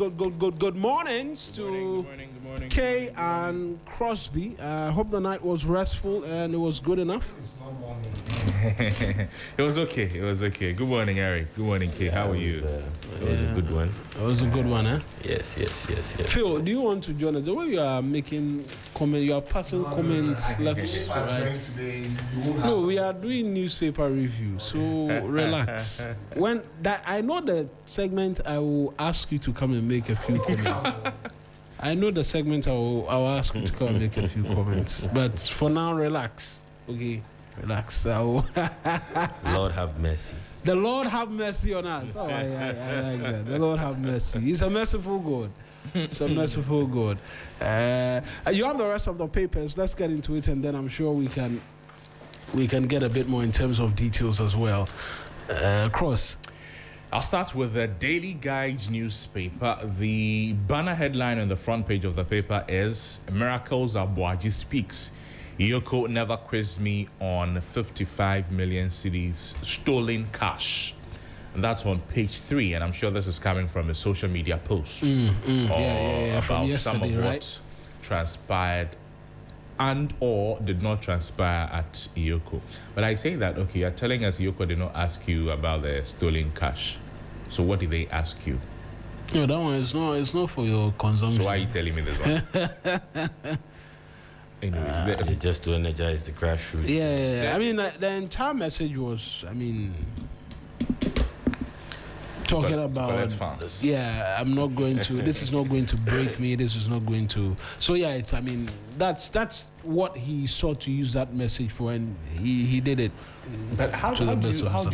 good mornings to Good morning. Kay and Crosby. Hope the night was restful and it was good enough. It was okay. Good morning, Eric. Good morning, Kay. How are you? It was a good one. It was a good one, huh? Yes. Phil, do you want to join us? The way you are making comments, you are passing comments left, right? No, we are doing newspaper review, so relax. I know the segment, I will ask you to come and make a few comments. I know the segment, I'll ask you to come and make a few comments. But for now, relax. Okay, relax. Lord have mercy. The Lord have mercy on us. Oh, I like that. The Lord have mercy. He's a merciful God. It's a merciful God. You have the rest of the papers. Let's get into it, and then I'm sure we can get a bit more in terms of details as well. Cross. I'll start with the Daily Guide newspaper. The banner headline on the front page of the paper is Miracles Abuaji Speaks. Yoko never quizzed me on 55 million cedis stolen cash. And that's on page 3, and I'm sure this is coming from a social media post About from yesterday, some of right? what transpired and or did not transpire at Yoko. But I say that, okay, you're telling us Yoko did not ask you about the stolen cash. So what did they ask you? No, that one is not for your consumption. So why are you telling me this one? Anyway, just to energize the grassroots. Yeah. I mean, the entire message was, talking about, I'm not going to, this is not going to break me, this is not going to, so yeah, that's what he sought to use that message for, and he did it. But how do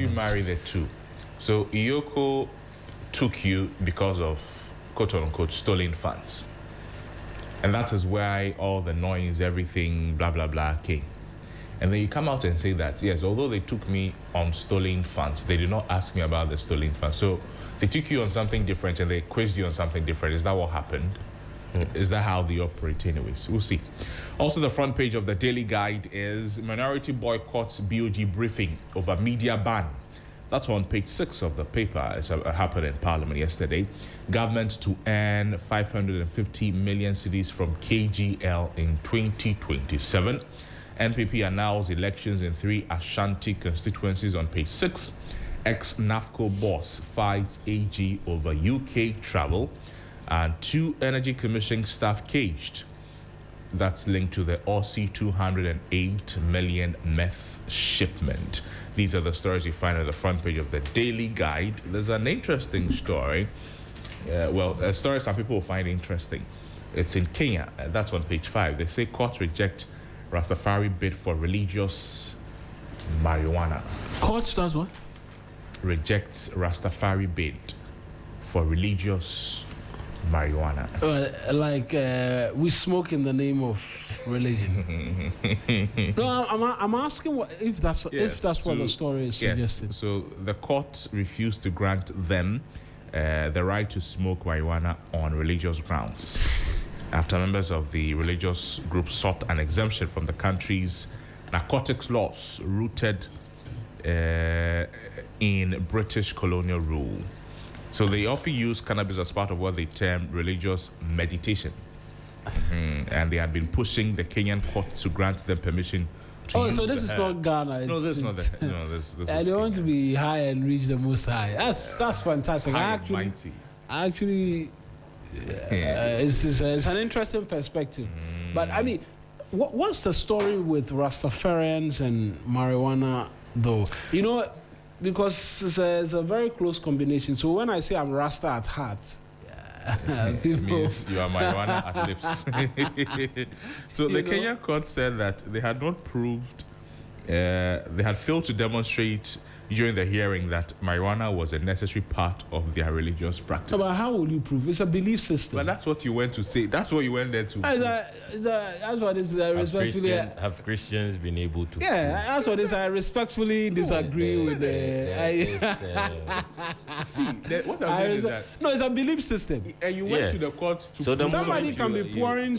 you marry the two? So Iyoko took you because of quote-unquote stolen funds, and that is why all the noise, everything, blah blah blah came. And then you come out and say that, yes, although they took me on stolen funds, they did not ask me about the stolen funds. So they took you on something different and they quizzed you on something different. Is that what happened? Is that how they operate anyways? We'll see. Also, the front page of the Daily Guide is Minority Boycotts BOG Briefing over Media Ban. That's on page 6 of the paper. It happened in Parliament yesterday. Government to earn 550 million cedis from KGL in 2027. NPP announced elections in 3 Ashanti constituencies on page 6. Ex-NAFCO boss fights AG over UK travel. And 2 Energy Commission staff caged. That's linked to the Aussie 208 million meth shipment. These are the stories you find on the front page of the Daily Guide. There's an interesting story. A story some people will find interesting. It's in Kenya. That's on page 5. They say courts reject Rastafari bid for religious marijuana. Court does what? Rejects Rastafari bid for religious marijuana. We smoke in the name of religion. No, I'm asking if that's what the story is suggesting. So the court refused to grant them the right to smoke marijuana on religious grounds, after members of the religious group sought an exemption from the country's narcotics laws rooted in British colonial rule. So they often use cannabis as part of what they term religious meditation. And they had been pushing the Kenyan court to grant them permission to use so this is not Ghana. No, this is not that. No, this is they want to be high and reach the most high. That's fantastic. It's an interesting perspective. But what's the story with Rastafarians and marijuana, though? Because it's a very close combination. So when I say I'm Rasta at heart, it means you are marijuana at lips. So the Kenyan court said that they had not proved, they had failed to demonstrate during the hearing that marijuana was a necessary part of their religious practice. But how will you prove? It's a belief system. But that's what you went to say. That's what you went there to. That's what is respectfully. Have Christians been able to? Yeah, that's what is. I respectfully disagree with what I'm saying is that no, it's a belief system. And you went to the court to. So somebody can be pouring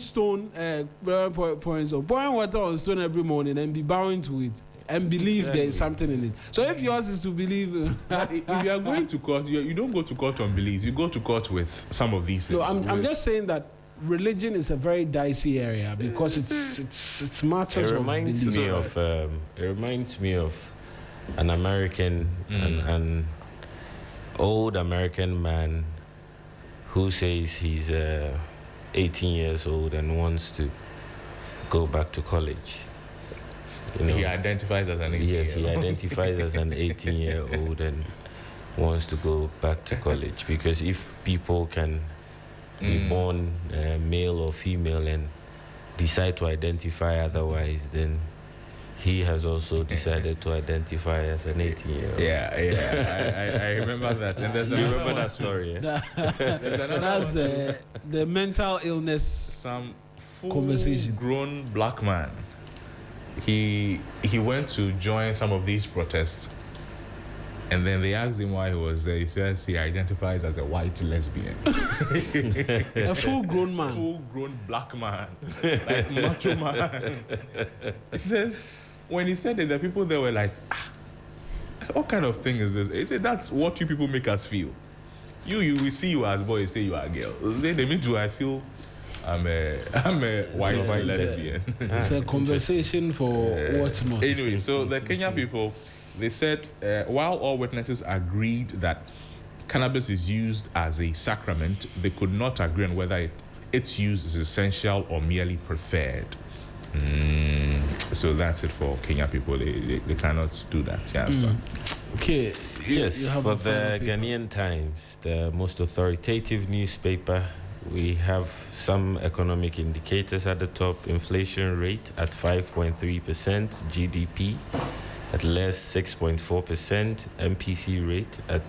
water on stone every morning and be bowing to it. and believe there is something in it. So if yours is to believe, if you are going to court, you don't go to court on belief. You go to court with some of these things. No, I'm just saying that religion is a very dicey area because it's matters of belief. It reminds me of an American, an old American man who says he's 18 years old and wants to go back to college. He identifies as an 18-year-old. Yes, he identifies as an 18-year-old and wants to go back to college, because if people can be born male or female and decide to identify otherwise, then he has also decided to identify as an 18-year-old. Yeah. I remember that. And there's you remember that story? Yeah? That's the mental illness. Some full-grown black man. He went to join some of these protests, and then they asked him why he was there. He says he identifies as a white lesbian. A full-grown man. Full-grown black man. Like macho man. He says, when he said it, the people there were like, what kind of thing is this? He said, that's what you people make us feel. We see you as boys, say you are a girl. They mean to, I feel I'm a white lesbian. It's a conversation for what's not. Anyway, so the Kenyan people, they said, while all witnesses agreed that cannabis is used as a sacrament, they could not agree on whether its use is essential or merely preferred. So that's it for Kenyan people. They cannot do that. You understand? Okay. Yes, for the Ghanaian Times, the most authoritative newspaper, we have some economic indicators at the top. Inflation rate at 5.3%, GDP at less 6.4%, MPC rate at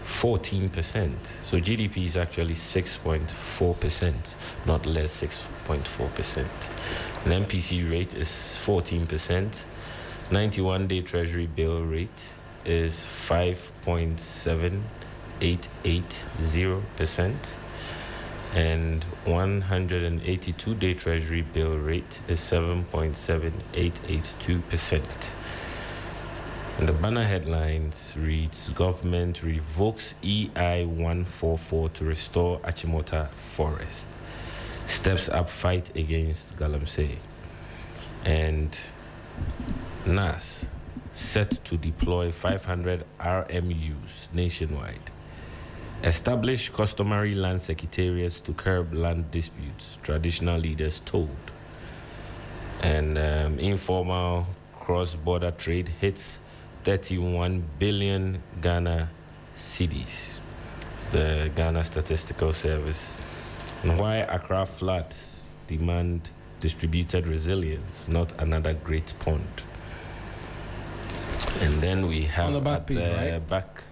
14%. So GDP is actually 6.4%, not less 6.4%. And MPC rate is 14%. 91-day Treasury bill rate is 5.788%. And 182-day Treasury bill rate is 7.7882%. And the banner headlines reads, Government revokes EI 144 to restore Achimota Forest. Steps up fight against Galamsey. And NAS set to deploy 500 RMUs nationwide. Establish customary land secretariats to curb land disputes, traditional leaders told. And informal cross-border trade hits 31 billion Ghana cedis. The Ghana Statistical Service. And why Accra floods demand distributed resilience, not another great pond. And then we have on the back page, right? Back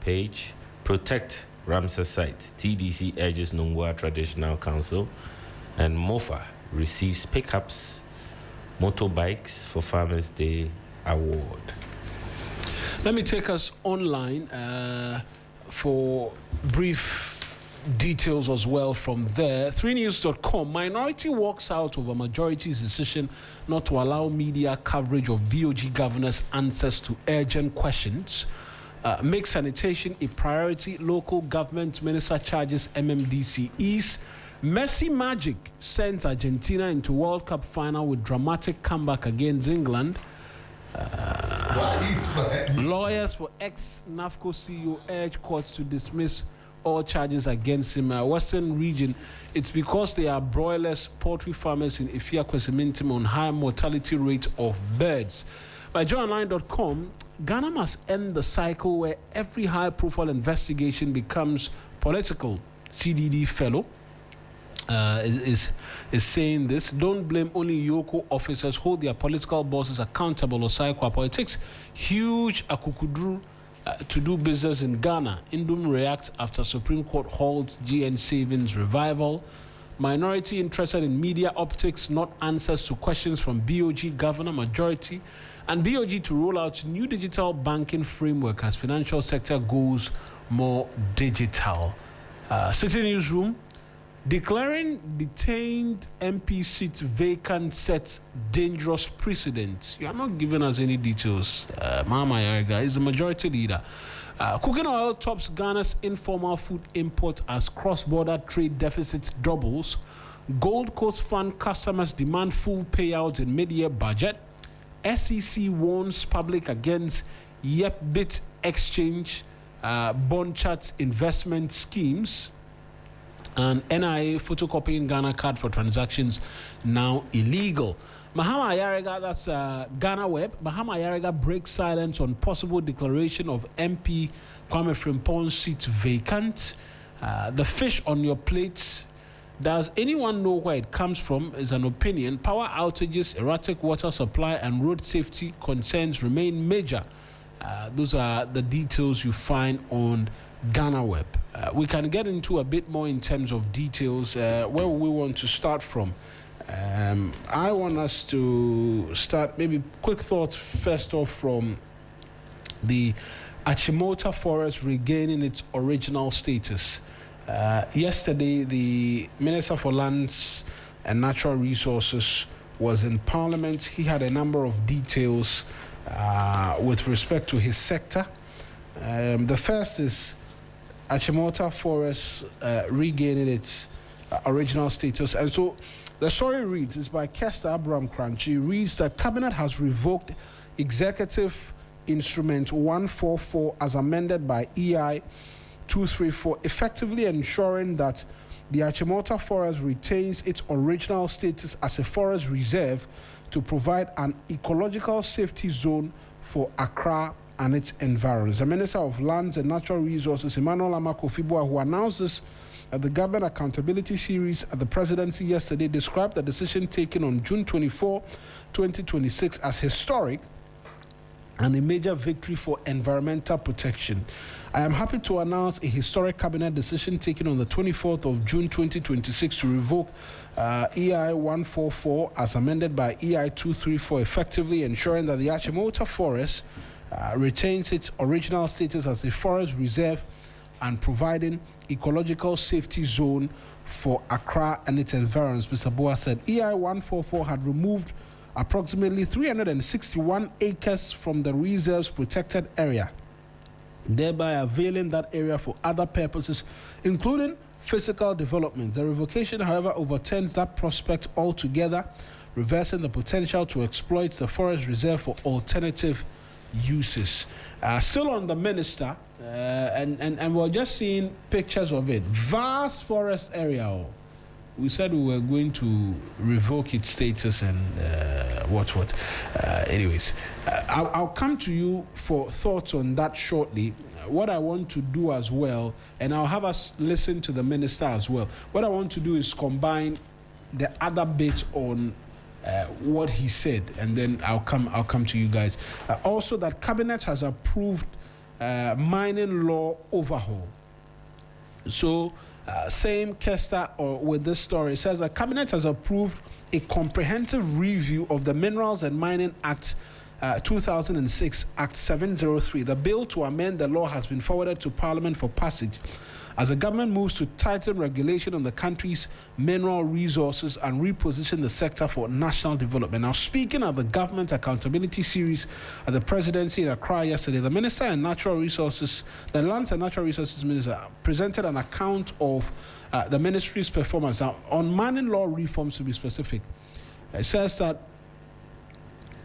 page, protect Ramsar site. TDC urges Nungwa Traditional Council, and MOFA receives pickups, motorbikes for Farmers' Day award. Let me take us online for brief details as well from there. 3news.com. Minority walks out over majority's decision not to allow media coverage of BOG governors' answers to urgent questions. Make sanitation a priority. Local government minister charges MMDC East. Messi magic sends Argentina into World Cup final with dramatic comeback against England. Lawyers for ex-NAFCO CEO urge courts to dismiss all charges against him. Western region, it's because they are broilers, poultry farmers in Ifia Kwesimintim on high mortality rate of birds. By JohnOnline.com, Ghana must end the cycle where every high-profile investigation becomes political. CDD fellow is saying this. Don't blame only Yoko officers. Hold their political bosses accountable or psycho politics. Huge akukudru to do business in Ghana. Indum react after Supreme Court halts GN savings revival. Minority interested in media optics, not answers to questions from BOG governor majority. And BOG to roll out new digital banking framework as financial sector goes more digital. City Newsroom, Declaring detained MP seat vacant sets dangerous precedent. You are not giving us any details. Mahama Ayariga is the majority leader. Cooking oil tops Ghana's informal food import as cross-border trade deficit doubles. Gold Coast Fund customers demand full payouts in mid-year budget. SEC warns public against YEP-BIT exchange bond charts investment schemes. And NIA photocopying Ghana card for transactions now illegal. Mahama Ayariga, that's Ghana Web. Mahama Ayariga breaks silence on possible declaration of MP Kwame Frimpong's seat vacant. The fish on your plate. Does anyone know where it comes from? Is an opinion. Power outages, erratic water supply, and road safety concerns remain major. Those are the details you find on Ghana Web. We can get into a bit more in terms of details. Where we want to start from? I want us to start maybe quick thoughts first off from the Achimota Forest regaining its original status. Yesterday, the Minister for Lands and Natural Resources was in Parliament. He had a number of details with respect to his sector. The first is Achimota Forest regaining its original status. And so the story reads, it's by Kester Abraham Crunchy, reads that Cabinet has revoked Executive Instrument 144 as amended by EI 234, effectively ensuring that the Achimota Forest retains its original status as a forest reserve to provide an ecological safety zone for Accra and its environs. The Minister of Lands and Natural Resources, Emmanuel Amakofiboa, who announced this at the Government Accountability Series at the Presidency yesterday, described the decision taken on June 24, 2026 as historic and a major victory for environmental protection. I am happy to announce a historic cabinet decision taken on the 24th of June 2026 to revoke EI 144 as amended by EI 234, effectively ensuring that the Achimota Forest retains its original status as a forest reserve and providing ecological safety zone for Accra and its environs. Mr. Boa said EI 144 had removed approximately 361 acres from the reserve's protected area, thereby availing that area for other purposes, including physical development. The revocation, however, overturns that prospect altogether, reversing the potential to exploit the forest reserve for alternative uses. Still on the minister, and we're just seeing pictures of it. Vast forest area. We said we were going to revoke its status and anyways, I'll come to you for thoughts on that shortly. What I want to do as well, and I'll have us listen to the minister as well. What I want to do is combine the other bits on what he said, and then I'll come to you guys. Also, that Cabinet has approved mining law overhaul. So. Same Kester with this story says that Cabinet has approved a comprehensive review of the Minerals and Mining Act 2006, Act 703. The bill to amend the law has been forwarded to Parliament for passage as the government moves to tighten regulation on the country's mineral resources and reposition the sector for national development. Now, speaking at the Government Accountability Series at the Presidency in Accra yesterday, the Minister and Natural Resources, the Lands and Natural Resources Minister, presented an account of the ministry's performance. Now, on mining law reforms, to be specific, it says that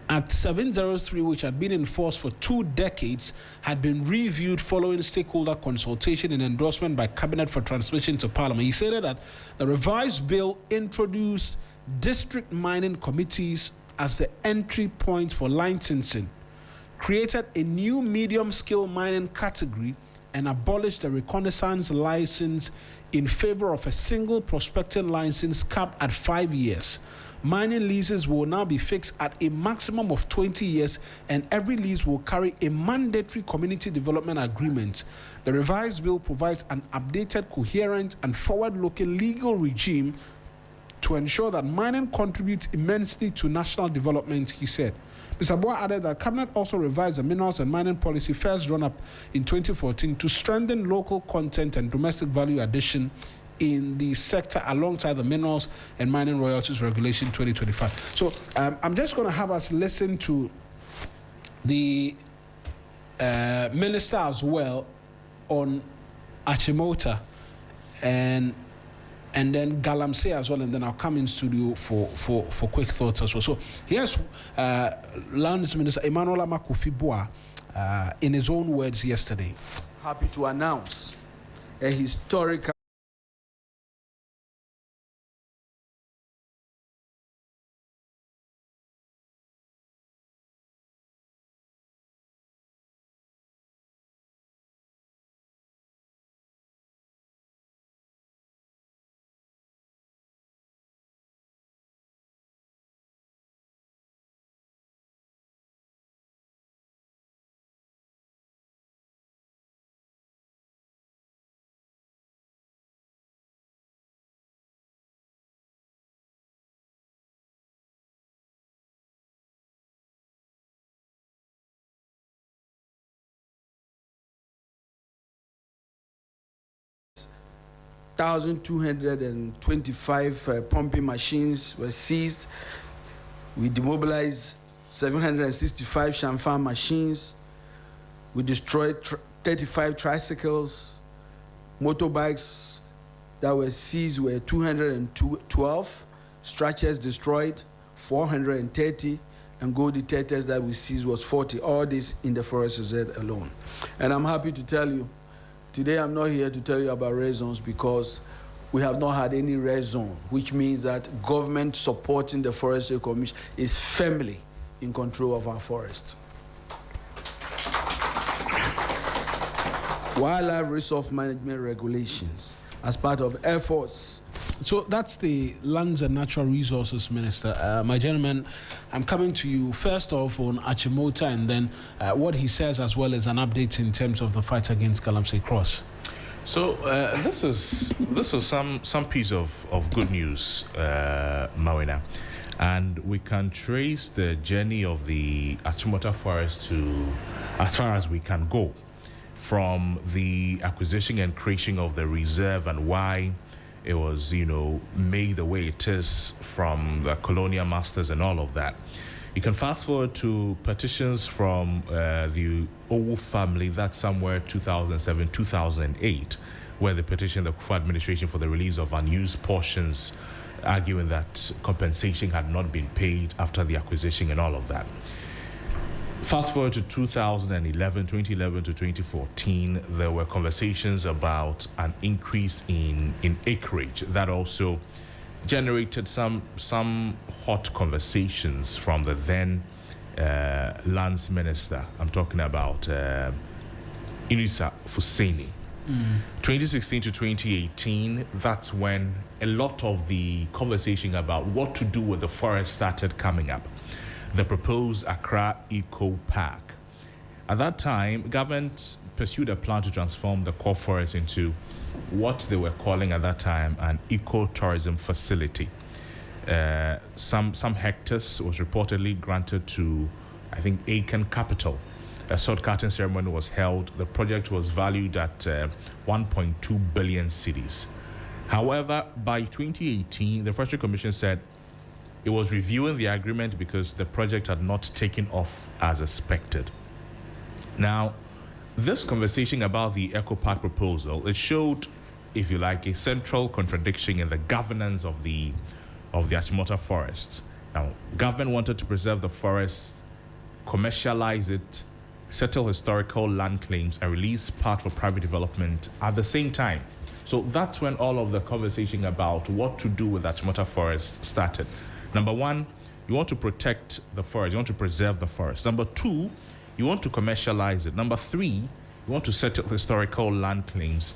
Act 703, which had been in force for 2 decades, had been reviewed following stakeholder consultation and endorsement by Cabinet for transmission to Parliament. He said that the revised bill introduced district mining committees as the entry point for licensing, created a new medium-scale mining category, and abolished the reconnaissance license in favor of a single prospecting license capped at 5 years. Mining leases will now be fixed at a maximum of 20 years, and every lease will carry a mandatory community development agreement. The revised bill provides an updated, coherent, and forward-looking legal regime to ensure that mining contributes immensely to national development, he said. Mr. Boa added that Cabinet also revised the minerals and mining policy first drawn up in 2014 to strengthen local content and domestic value addition in the sector alongside the Minerals and Mining Royalties Regulation 2025. So I'm just going to have us listen to the minister as well on Achimota and then Galamsey as well, and then I'll come in studio for quick thoughts as well. So here's Lands Minister Emmanuel Amakofi-Boa in his own words yesterday. Happy to announce a historical $1,225 pumping machines were seized. We demobilized 765 Shamfan machines. We destroyed 35 tricycles. Motorbikes that were seized were 212. Structures destroyed 430, and gold detectors that we seized was 40. All this in the Forest Reserve alone. And I'm happy to tell you, today I'm not here to tell you about red zones because we have not had any red zone, which means that government supporting the Forestry Commission is firmly in control of our forest. Wildlife resource management regulations as part of efforts. So that's the Lands and Natural Resources Minister. My gentleman, I'm coming to you first off on Achimota, and then what he says as well as an update in terms of the fight against Galamsey Cross. So this is some piece of good news, Mawina, and we can trace the journey of the Achimota Forest to as far as we can go, from the acquisition and creation of the reserve and why it was, made the way it is from the colonial masters and all of that. You can fast forward to petitions from the Owu family, that's somewhere 2007, 2008, where they petitioned the Kufu administration for the release of unused portions, arguing that compensation had not been paid after the acquisition and all of that. Fast forward to 2011 to 2014, there were conversations about an increase in acreage that also generated some hot conversations from the then lands minister. I'm talking about Inisa Fuseni. 2016 to 2018, that's when a lot of the conversation about what to do with the forest started coming up. The proposed Accra Eco Park. At that time, government pursued a plan to transform the core forest into what they were calling at that time an eco-tourism facility. Some hectares was reportedly granted to, I think, Aiken Capital. A sword cutting ceremony was held. The project was valued at 1.2 billion cedis. However, by 2018, the Forestry Commission said it was reviewing the agreement because the project had not taken off as expected. Now, this conversation about the Eco Park proposal, it showed, if you like, a central contradiction in the governance of the Achimota Forest. Now, government wanted to preserve the forest, commercialize it, settle historical land claims, and release part for private development at the same time. So that's when all of the conversation about what to do with Achimota Forest started. Number one, you want to protect the forest, you want to preserve the forest. Number two, you want to commercialize it. Number three, you want to settle historical land claims.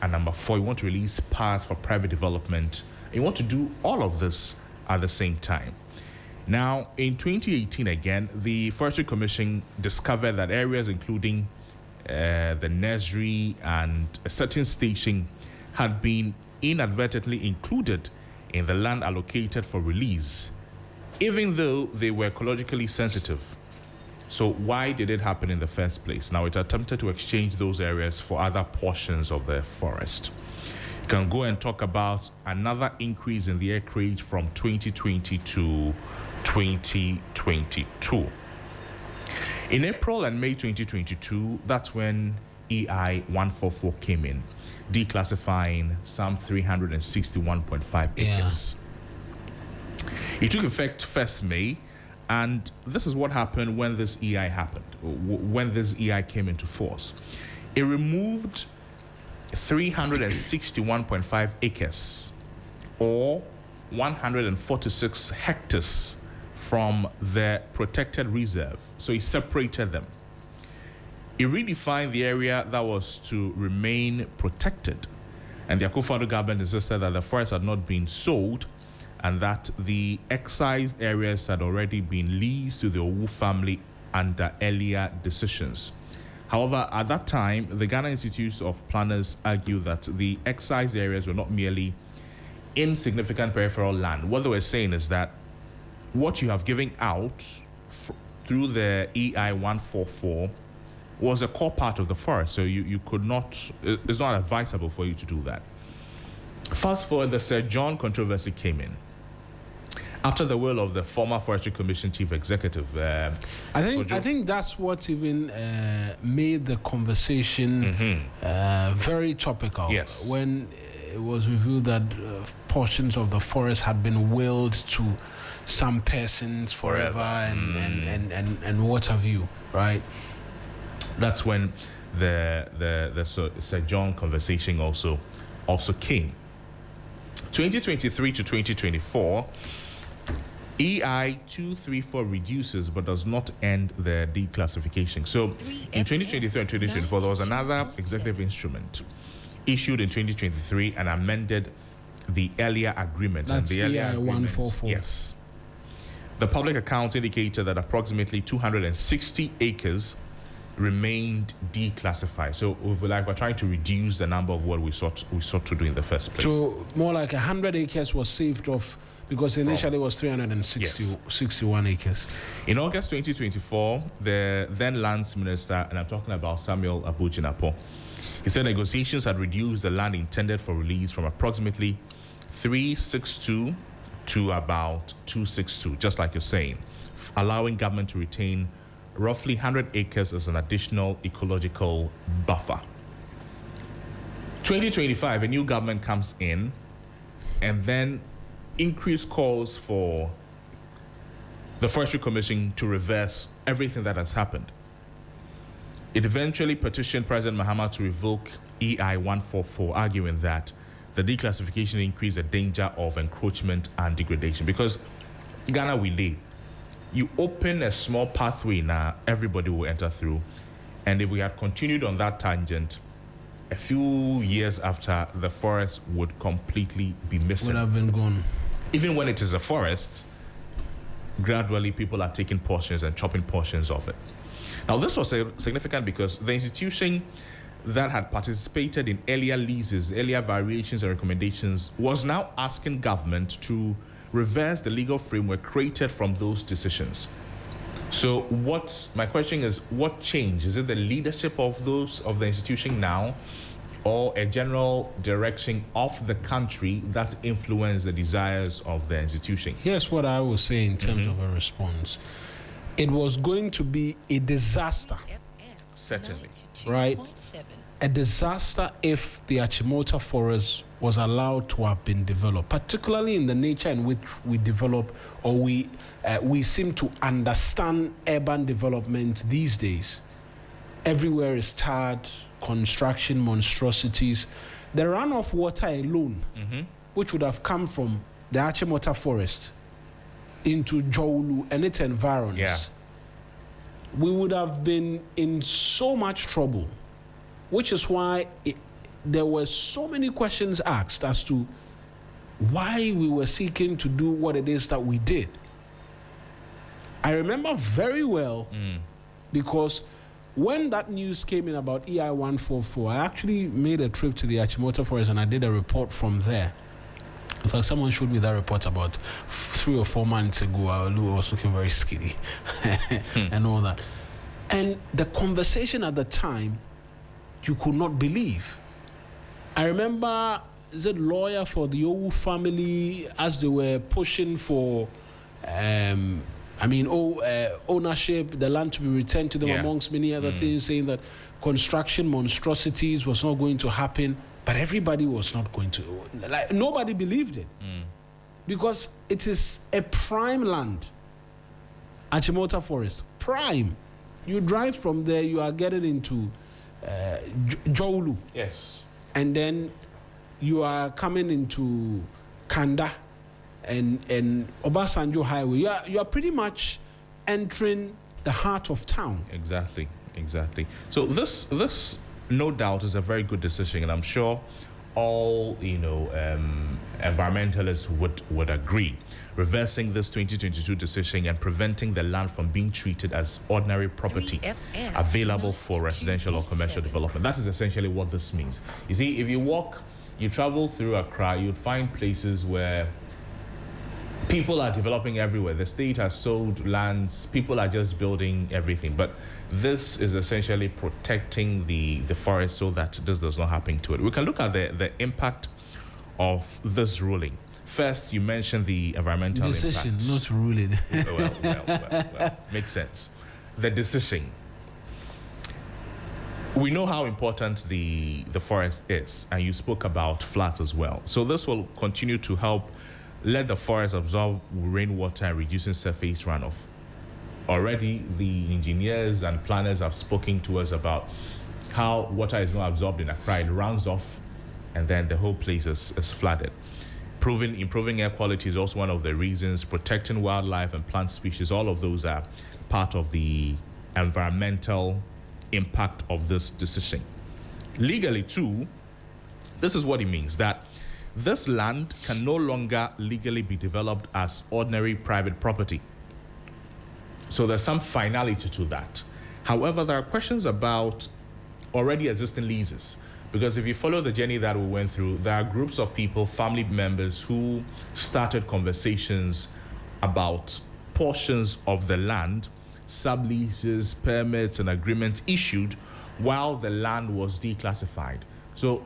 And number four, you want to release paths for private development. You want to do all of this at the same time. Now, in 2018 again, the Forestry Commission discovered that areas including the nursery and a certain station had been inadvertently included in the land allocated for release, even though they were ecologically sensitive. So why did it happen in the first place? Now, it attempted to exchange those areas for other portions of the forest. You can go and talk about another increase in the acreage from 2020 to 2022. In April and May 2022, that's when EI 144 came in, declassifying some 361.5 acres. It took effect 1st May, and this is what happened when this EI happened, when this EI came into force. It removed 361.5 acres, or 146 hectares, from the protected reserve. So it separated them. It redefined the area that was to remain protected. And the Akufo-Addo government insisted that the forest had not been sold and that the excised areas had already been leased to the Owu family under earlier decisions. However, at that time, the Ghana Institute of Planners argued that the excised areas were not merely insignificant peripheral land. What they were saying is that what you have given out through the EI 144 was a core part of the forest, so you could not, it's not advisable for you to do that. Fast forward, the Sir John controversy came in. After the will of the former Forestry Commission Chief Executive, I think that's what even made the conversation very topical. Yes. When it was revealed that portions of the forest had been willed to some persons forever and what have you, right? That's when the Sir John conversation also came. 2023 to 2024, EI 234 reduces but does not end the declassification. So in 2023 and 2024, there was another executive instrument issued in 2023 and amended the earlier agreement. That's and the earlier EI 144. Yes. The public accounts indicated that approximately 260 acres remained declassified. So we're trying to reduce the number of what we sought to do in the first place. So more like 100 acres was saved off because initially it was 361 acres. In August 2024, the then Lands Minister, and I'm talking about Samuel Abu-Jinapor, he said negotiations had reduced the land intended for release from approximately 362 to about 262, just like you're saying, allowing government to retain roughly 100 acres as an additional ecological buffer. 2025, a new government comes in, and then increased calls for the Forestry Commission to reverse everything that has happened. It eventually petitioned President Mahama to revoke EI 144, arguing that the declassification increased the danger of encroachment and degradation. Because Ghana we live, you open a small pathway now, everybody will enter through. And if we had continued on that tangent, a few years after, the forest would completely be missing. Would have been gone. Even when it is a forest, gradually people are taking portions and chopping portions of it. Now, this was significant because the institution that had participated in earlier leases, earlier variations and recommendations, was now asking government to reverse the legal framework created from those decisions. So my question is, what changed? Is it the leadership of the institution now, or a general direction of the country that influenced the desires of the institution? Here's what I would say in terms of a response. It was going to be a disaster. Certainly. Right? A disaster if the Achimota Forest was allowed to have been developed, particularly in the nature in which we develop, or we seem to understand urban development these days. Everywhere is tarred, construction monstrosities. The runoff water alone, which would have come from the Achimota Forest into Jowulu and its environs, we would have been in so much trouble, which is why there were so many questions asked as to why we were seeking to do what it is that we did. I remember very well because when that news came in about EI 144, I actually made a trip to the Achimota Forest and I did a report from there. In fact, someone showed me that report about 3 or 4 months ago. I was looking very skinny and all that. And the conversation at the time, you could not believe. I remember is it lawyer for the Owu family as they were pushing for ownership, the land to be returned to them, amongst many other things, saying that construction monstrosities was not going to happen, but everybody was not going to. Like, nobody believed it. Because it is a prime land. Achimota Forest, prime. You drive from there, you are getting into Jolu. Yes. And then you are coming into Kanda and Obasanjo Highway. You are pretty much entering the heart of town. Exactly. So this no doubt is a very good decision, and I'm sure all environmentalists would agree. Reversing this 2022 decision and preventing the land from being treated as ordinary property available for residential or commercial development. That is essentially what this means. You see, if you travel through Accra, you'd find places where people are developing everywhere. The state has sold lands, people are just building everything. But this is essentially protecting the forest so that this does not happen to it. We can look at the impact of this ruling. First, you mentioned the environmental decision, impacts. not ruling. Well, makes sense. The decision. We know how important the forest is, and you spoke about floods as well. So this will continue to help let the forest absorb rainwater and reducing surface runoff. Already, the engineers and planners have spoken to us about how water is not absorbed in Accra. It runs off, and then the whole place is flooded. Improving air quality is also one of the reasons. Protecting wildlife and plant species, all of those are part of the environmental impact of this decision. Legally, too, this is what it means, that this land can no longer legally be developed as ordinary private property. So there's some finality to that. However, there are questions about already existing leases. Because if you follow the journey that we went through, there are groups of people, family members, who started conversations about portions of the land, subleases, permits, and agreements issued while the land was declassified. So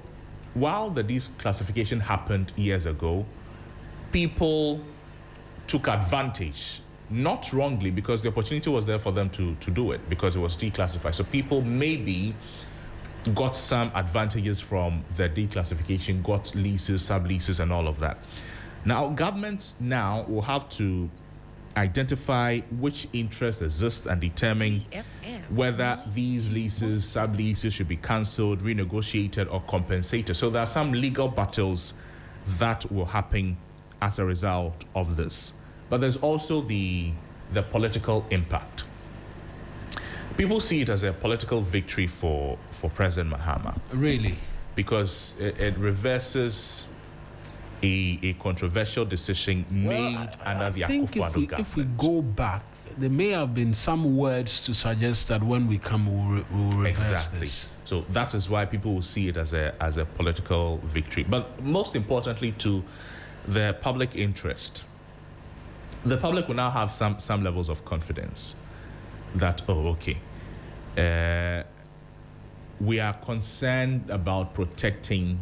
while the declassification happened years ago, people took advantage, not wrongly, because the opportunity was there for them to do it because it was declassified. So people maybe got some advantages from the declassification, got leases, subleases, and all of that. Now, governments now will have to identify which interests exist and determine whether these leases, subleases should be cancelled, renegotiated, or compensated. So there are some legal battles that will happen as a result of this. But there's also the political impact. People see it as a political victory for President Mahama. Really? Because it reverses a controversial decision made under the Akufo-Addo government. If we go back, there may have been some words to suggest that when we come, we'll reverse this. So that is why people will see it as a political victory. But most importantly, to the public interest, the public will now have some levels of confidence that, we are concerned about protecting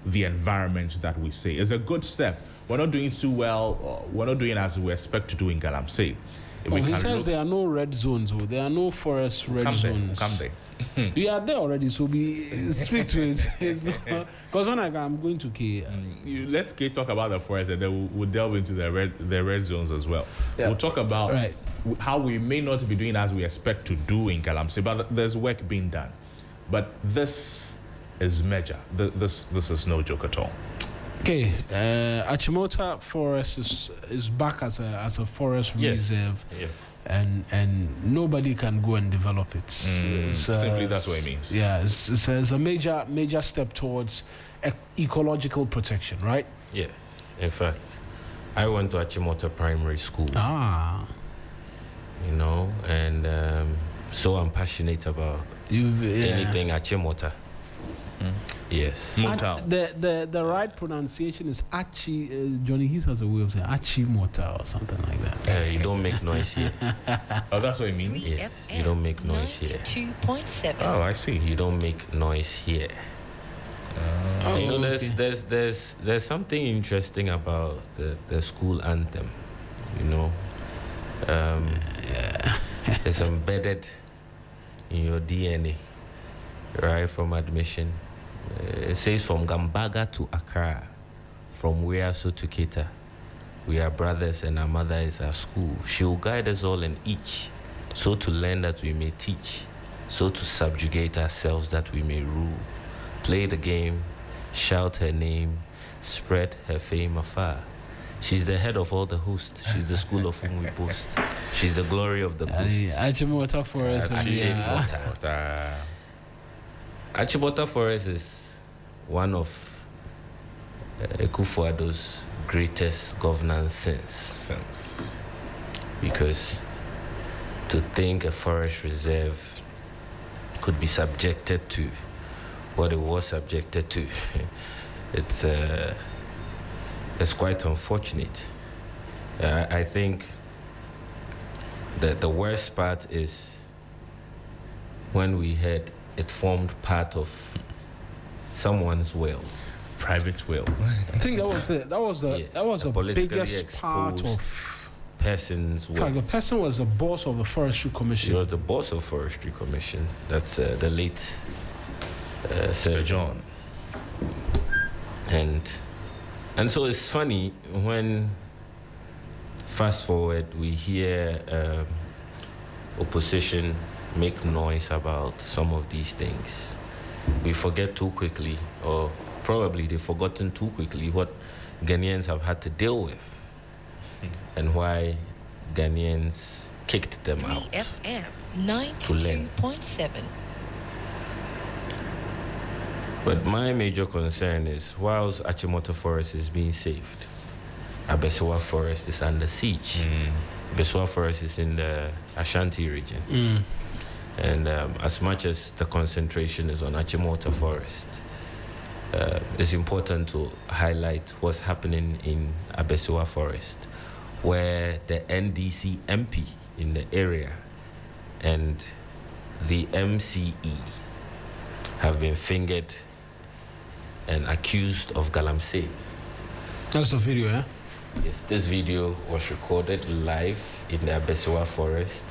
the environment that we say. It's a good step. We're not doing too well. We're not doing as we expect to do in Galamsey. He says there are no red zones. There are no forest red zones. Come there. We are there already, so we speak to it. Because when I'm going to K, let's talk about the forest, and then we'll delve into the red zones as well. Yeah. We'll talk about how we may not be doing as we expect to do in Galamsey, but there's work being done. But this is major. This is no joke at all. Okay, Achimota Forest is back as a forest reserve. Yes. And nobody can go and develop it. Simply, that's what it means. Yeah, it's a major step towards ecological protection, right? Yes. In fact, I went to Achimota Primary School. And so I'm passionate about anything Achimota. Yes. The right pronunciation is Johnny Hughes has a way of saying Achimota or something like that. You don't make noise here. Oh, that's what it means? Yes. You don't make noise here. 2.7. Oh, I see. You don't make noise here. You know, there's something interesting about the school anthem. You know, it's embedded in your DNA, right from admission. It says from Gambaga to Accra, from Weaso to Kita, we are brothers and our mother is our school. She will guide us all in each, so to learn that we may teach, so to subjugate ourselves that we may rule. Play the game, shout her name, spread her fame afar. She's the head of all the hosts. She's the school of whom we boast. She's the glory of the coast. Achimota Forest. Achimota Forest is one of Ekufuado's greatest governance sins. Because to think a forest reserve could be subjected to what it was subjected to, it's quite unfortunate. I think that the worst part is when we heard it formed part of someone's will, private will. I think that was the biggest part of person's will. In fact, the person was the boss of the Forestry Commission. He was the boss of Forestry Commission. That's the late Sir John. And so it's funny when, fast forward, we hear opposition make noise about some of these things. We forget too quickly, or probably they've forgotten too quickly, what Ghanaians have had to deal with and why Ghanaians kicked them out. 3FM 92.7. But my major concern is, whilst Achimota Forest is being saved, Abesewa Forest is under siege. Abesewa Forest is in the Ashanti region. And as much as the concentration is on Achimota Forest, it's important to highlight what's happening in Abesewa Forest, where the NDC MP in the area and the MCE have been fingered and accused of galamsey. That's the video, yeah? Yes, this video was recorded live in the Abesewa Forest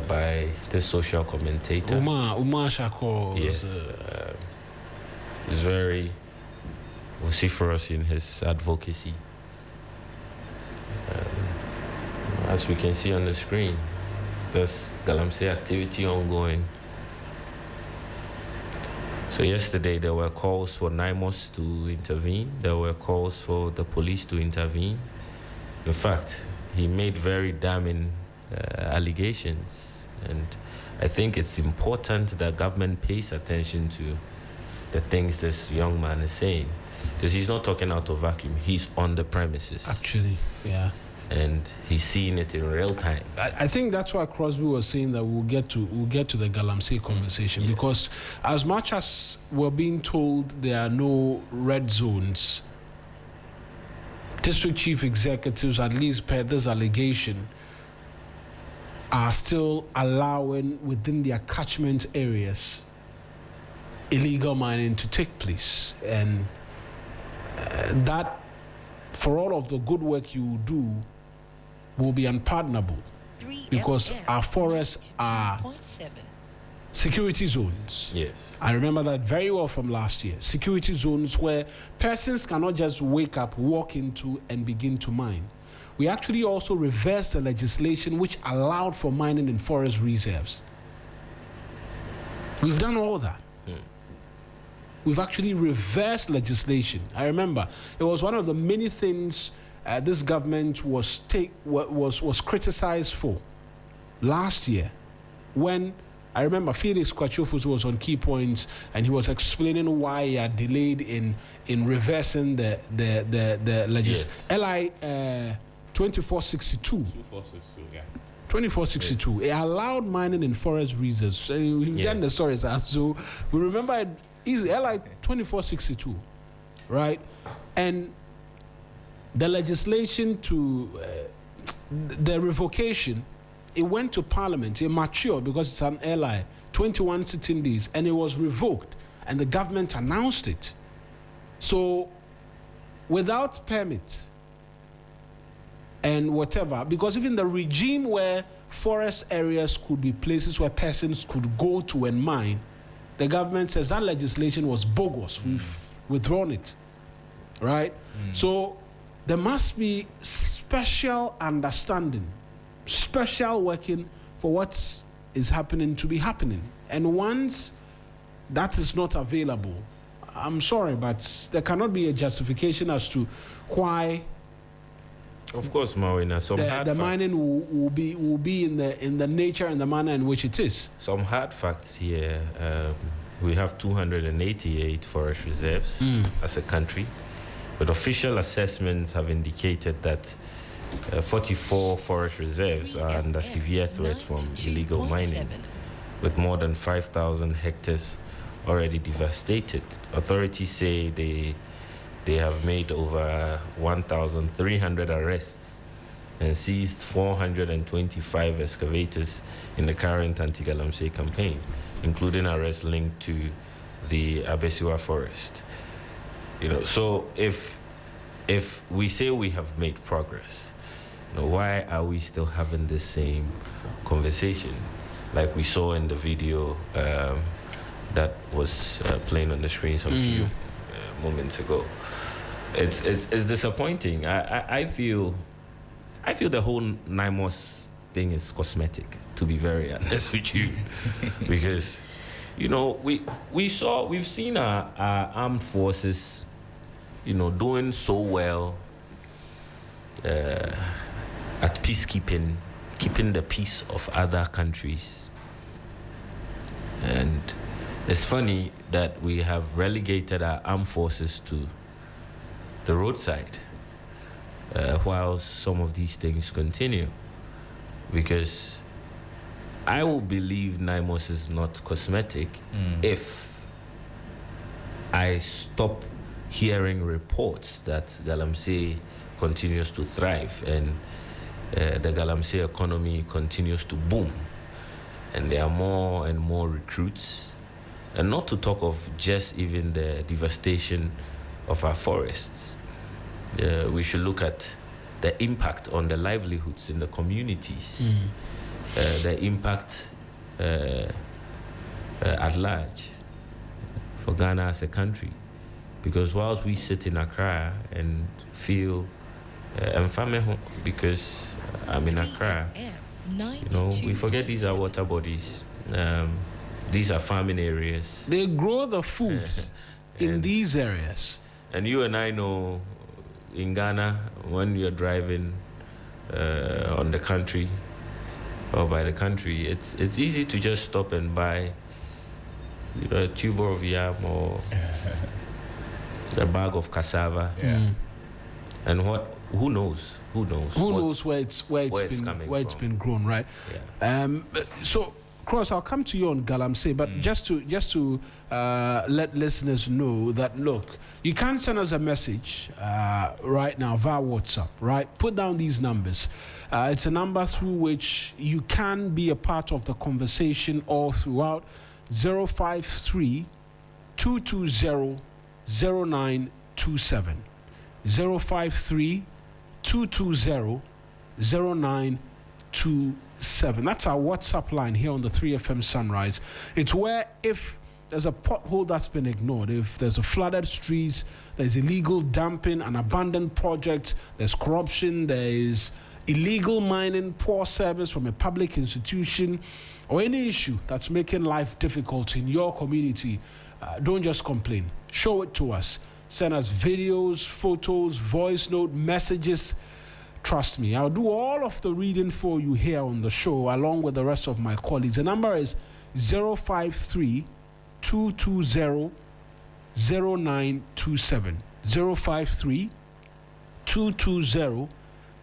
by the social commentator. Umar Shako. Yes. He's very vociferous in his advocacy. As we can see on the screen, there's galamsey activity ongoing. So yesterday there were calls for NIMOS to intervene. There were calls for the police to intervene. In fact, he made very damning allegations. And I think it's important that government pays attention to the things this young man is saying. Because he's not talking out of vacuum. He's on the premises. Actually, yeah. And he's seeing it in real time. I think that's why Crosby was saying that we'll get to the galamsey conversation, yes. Because as much as we're being told there are no red zones, district chief executives, at least per this allegation, are still allowing within their catchment areas illegal mining to take place, and that, for all of the good work you do, will be unpardonable, because our forests are security zones. Yes. I remember that very well from last year. Security zones where persons cannot just wake up, walk into, and begin to mine. We actually also reversed the legislation which allowed for mining in forest reserves. We've done all that. We've actually reversed legislation. I remember it was one of the many things this government was criticized for last year, when I remember Felix Kwachofus was on Key Points and he was explaining why he had delayed in reversing the legislation. LI 2462. 2462, yeah. 2462. It allowed mining in forest reserves. So we've done the stories, so we remember it easily. LI 2462, right? And the legislation to the revocation, it went to Parliament. It matured because it's an LI, 21 sitting days, and it was revoked and the government announced it. So without permit and whatever, because even the regime where forest areas could be places where persons could go to and mine, the government says that legislation was bogus. We've withdrawn it, right? So there must be special understanding, special working for what is happening to be happening. And once that is not available, I'm sorry, but there cannot be a justification as to why. Of course, Mawina, the mining will be in the nature and the manner in which it is. Some hard facts here. We have 288 forest reserves as a country, but official assessments have indicated that 44 forest reserves are under severe threat from illegal mining, with more than 5,000 hectares already devastated. Authorities say they have made over 1,300 arrests and seized 425 excavators in the current anti-Galamsey campaign, including arrests linked to the Abesiwa forest. So if we say we have made progress, why are we still having this same conversation, like we saw in the video that was playing on the screen some few moments ago? It's disappointing. I feel the whole NIMOS thing is cosmetic, to be very honest with you, because we've seen our armed forces, doing so well at peacekeeping, keeping the peace of other countries. And it's funny that we have relegated our armed forces to the roadside while some of these things continue. Because I will believe NIMOS is not cosmetic if I stop hearing reports that Galamsey continues to thrive and the Galamsey economy continues to boom, and there are more and more recruits, and not to talk of just even the devastation of our forests. We should look at the impact on the livelihoods in the communities, the impact at large for Ghana as a country. Because whilst we sit in Accra and feel because I'm in Accra, we forget these are water bodies. These are farming areas. They grow the food in these areas. And you and I know in Ghana, when you're driving on the country or by the country, it's easy to just stop and buy a tuber of yam or a bag of cassava. And who knows where it's been grown, right? So Cross, I'll come to you on Galamsey, but just to let listeners know that, look, you can send us a message right now via WhatsApp, right? Put down these numbers. It's a number through which you can be a part of the conversation all throughout. 053 220 0927. 053 220 0927. That's our WhatsApp line here on the 3FM Sunrise. It's where if there's a pothole that's been ignored, if there's a flooded streets, there's illegal dumping, an abandoned project, there's corruption, there's illegal mining, poor service from a public institution, or any issue that's making life difficult in your community, don't just complain. Show it to us. Send us videos, photos, voice note, messages. Trust me, I'll do all of the reading for you here on the show, along with the rest of my colleagues. The number is 053 220 0927. 053 220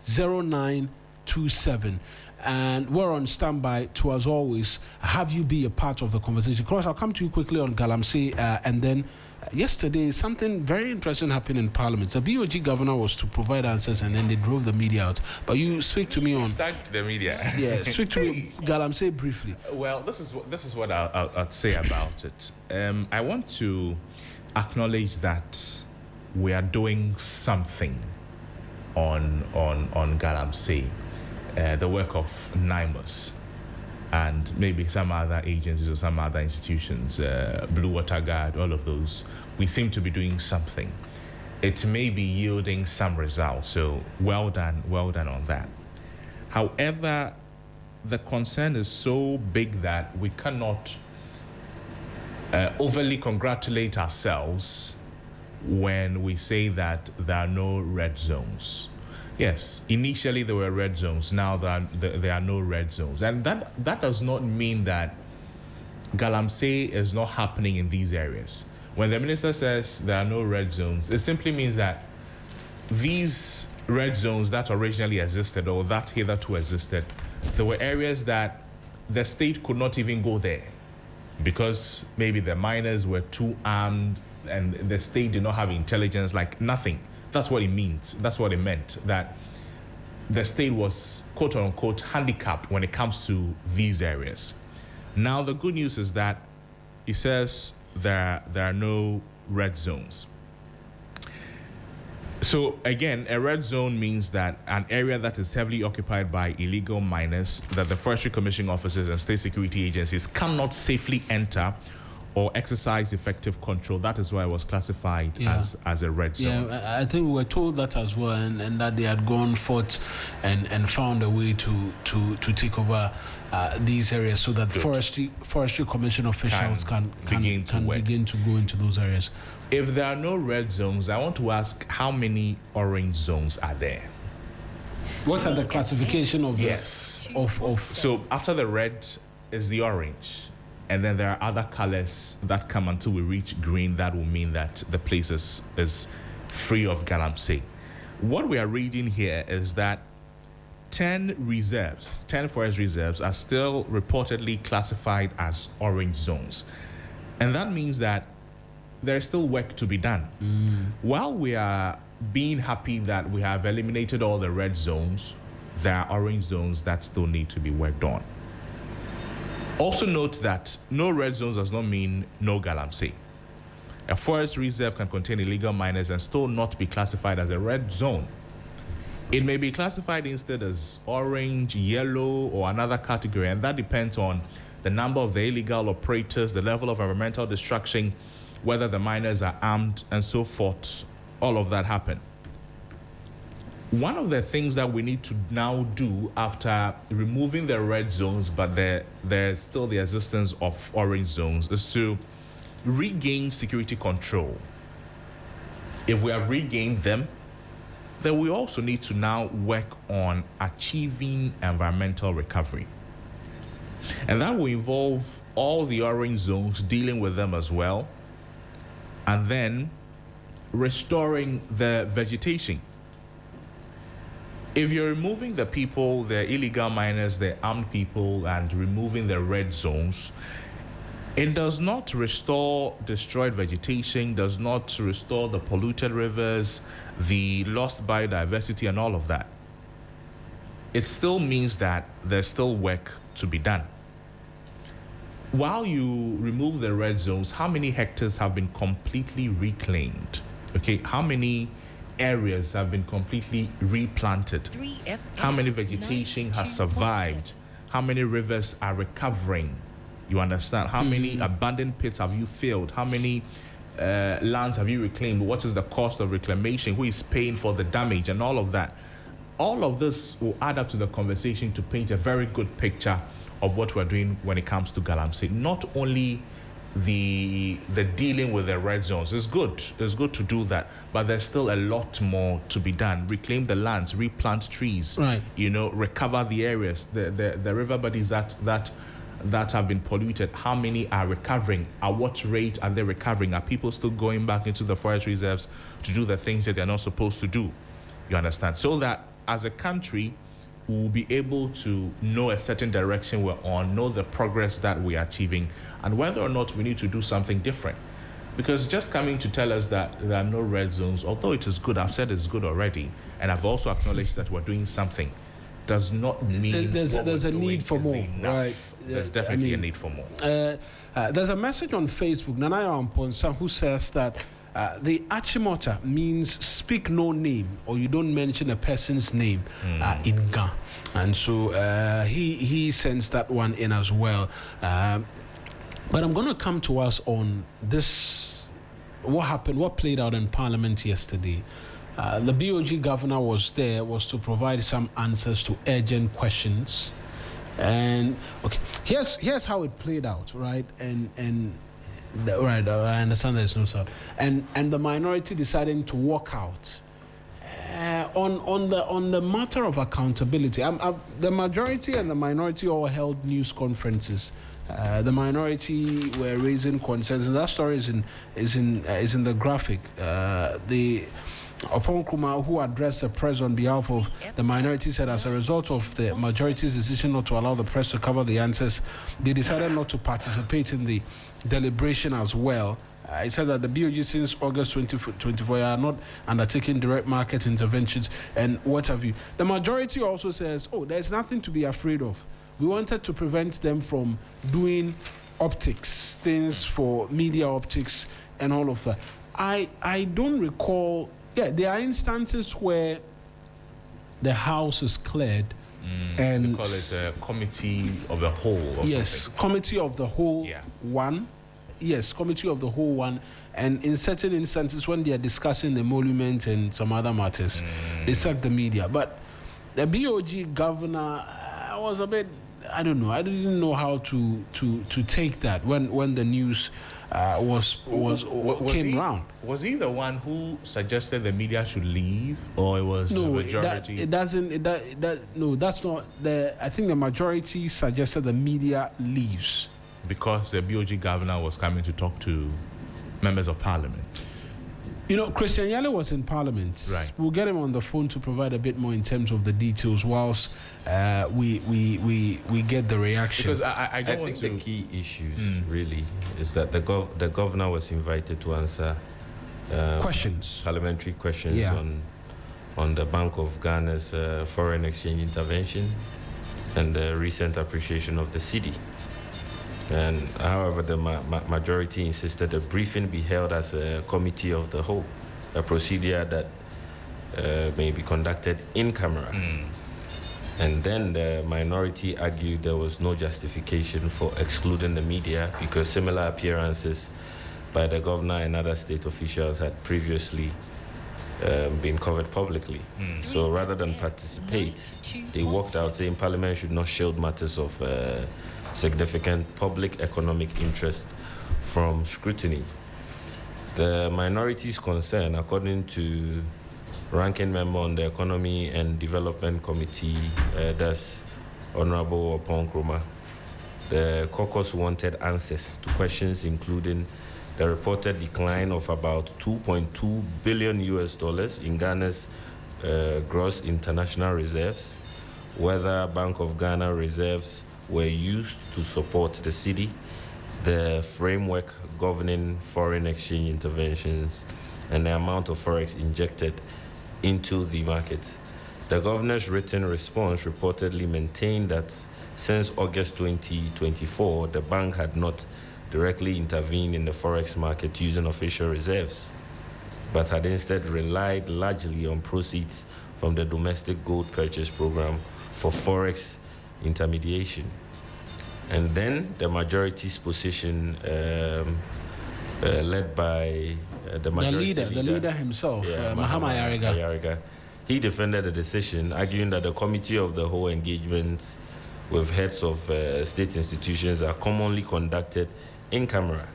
0927. And we're on standby to, as always, have you be a part of the conversation. Cross, I'll come to you quickly on Galamsey, and then Yesterday, something very interesting happened in Parliament. The BOG governor was to provide answers, and then they drove the media out. But you speak to me on... Sacked the media. Yeah, speak to me, Galamsey, briefly. Well, this is what I'd say about it. I want to acknowledge that we are doing something on Galamsey, the work of NIMUS, and maybe some other agencies or some other institutions, Blue Water Guard, all of those. We seem to be doing something. It may be yielding some results, so well done on that. However, the concern is so big that we cannot overly congratulate ourselves when we say that there are no red zones. Yes, initially there were red zones, now there are no red zones. And that does not mean that Galamsey is not happening in these areas. When the minister says there are no red zones, it simply means that these red zones that originally existed or that hitherto existed, there were areas that the state could not even go there because maybe the miners were too armed and the state did not have intelligence, like nothing. That's what it means. That's what it meant, that the state was, quote unquote, handicapped when it comes to these areas. Now, the good news is that it says there are no red zones. So again, a red zone means that an area that is heavily occupied by illegal miners that the Forestry Commission officers and state security agencies cannot safely enter or exercise effective control. That is why it was classified as a red zone. Yeah, I think we were told that as well, and that they had gone forth and found a way to take over these areas so that Forestry Commission officials can begin to go into those areas. If there are no red zones, I want to ask how many orange zones are there? What are the classification of the... Yes. Of So after the red is the orange. And then there are other colors that come until we reach green. That will mean that the place is free of Galamsey. What we are reading here is that 10 forest reserves are still reportedly classified as orange zones. And that means that there's still work to be done. While we are being happy that we have eliminated all the red zones, there are orange zones that still need to be worked on. Also note that no red zones does not mean no Galamsey. A forest reserve can contain illegal miners and still not be classified as a red zone. It may be classified instead as orange, yellow, or another category, and that depends on the number of the illegal operators, the level of environmental destruction, whether the miners are armed, and so forth. All of that happen. One of the things that we need to now do after removing the red zones, but there's still the existence of orange zones, is to regain security control. If we have regained them, then we also need to now work on achieving environmental recovery. And that will involve all the orange zones, dealing with them as well, and then restoring the vegetation. If you're removing the people, the illegal miners, the armed people, and removing the red zones, it does not restore destroyed vegetation, does not restore the polluted rivers, the lost biodiversity, and all of that. It still means that there's still work to be done. While you remove the red zones, how many hectares have been completely reclaimed? Okay, how many areas have been completely replanted? How many vegetation has survived? How many rivers are recovering? You understand? How many abandoned pits have you filled? How many lands have you reclaimed? What is the cost of reclamation? Who is paying for the damage and all of that? All of this will add up to the conversation to paint a very good picture of what we're doing when it comes to Galamsey. Not only the dealing with the red zones. It's good to do that, but there's still a lot more to be done. Reclaim the lands, replant trees, right? Recover the areas, the river bodies that have been polluted. How many are recovering? At what rate are they recovering? Are people still going back into the forest reserves to do the things that they're not supposed to do? You understand? So that as a country, we'll be able to know a certain direction we're on, know the progress that we are achieving, and whether or not we need to do something different. Because just coming to tell us that there are no red zones, although it is good, I've said it's good already, and I've also acknowledged that we're doing something, does not mean there's a need for more, right? There's definitely a need for more. There's a message on Facebook, Nanayo Amponsa, who says that the Achimota means speak no name, or you don't mention a person's name in Ga. And so he sends that one in as well. But I'm going to come to us on this, what played out in Parliament yesterday. The BOG governor was to provide some answers to urgent questions. And okay, here's how it played out, right? Right, I understand there's no sound. And the minority deciding to walk out. On the matter of accountability, the majority and the minority all held news conferences. The minority were raising concerns, and that story is in the graphic. The Opon Kuma, who addressed the press on behalf of the minority, said as a result of the majority's decision not to allow the press to cover the answers, they decided not to participate in the deliberation as well. He said that the BOG since August 2024 are not undertaking direct market interventions and what have you. The majority also says, there's nothing to be afraid of. We wanted to prevent them from doing optics, things for media optics and all of that. I don't recall. Yeah, there are instances where the house is cleared and we call it a committee of the whole. Yes, committee of the whole one. Yes, committee of the whole one. And in certain instances, when they are discussing emolument and some other matters, they sack the media. But the BOG governor was a bit, I don't know. I didn't know how to take that when the news came round. Was he the one who suggested the media should leave, or it was the majority? No, that's not the. I think the majority suggested the media leaves because the BOG governor was coming to talk to members of parliament. Christian Yale was in Parliament. Right. We'll get him on the phone to provide a bit more in terms of the details whilst we get the reaction. Because I think the key issues really is that the governor was invited to answer questions, parliamentary questions on the Bank of Ghana's foreign exchange intervention and the recent appreciation of the cedi. And however, the majority insisted a briefing be held as a committee of the whole, a procedure that may be conducted in camera. And then the minority argued there was no justification for excluding the media because similar appearances by the governor and other state officials had previously been covered publicly. So rather than participate, they walked out saying Parliament should not shield matters of significant public economic interest from scrutiny. The minority's concern, according to ranking member on the Economy and Development Committee, that's Honorable Opon Kroma, the caucus wanted answers to questions including the reported decline of about $2.2 billion in Ghana's gross international reserves, whether Bank of Ghana reserves were used to support the cedi, the framework governing foreign exchange interventions, and the amount of forex injected into the market. The governor's written response reportedly maintained that since August 2024, the bank had not directly intervened in the forex market using official reserves, but had instead relied largely on proceeds from the domestic gold purchase program for forex intermediation. And then the majority's position, led by the leader himself, Mahama Yariga, he defended the decision, arguing that the committee of the whole engagements with heads of state institutions are commonly conducted in camera,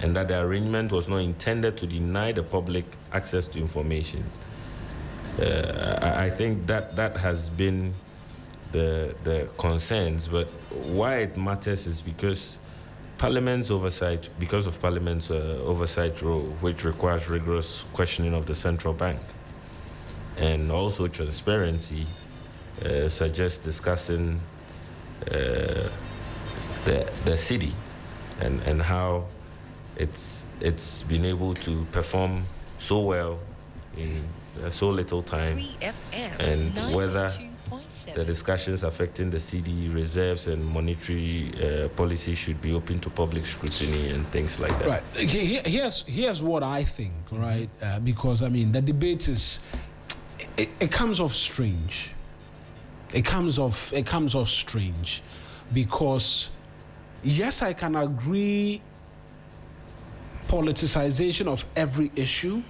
and that the arrangement was not intended to deny the public access to information. I think that has been the concerns, but why it matters is because Parliament's oversight, because of Parliament's oversight role, which requires rigorous questioning of the central bank, and also transparency, suggests discussing the cedi and how it's been able to perform so well in so little time, 3FM and whether 92.7. the discussions affecting the CD reserves and monetary policy should be open to public scrutiny and things like that. Right. Here's what I think, right? Because I mean, the debate is it comes off strange. It comes off strange because yes, I can agree politicization of every issue,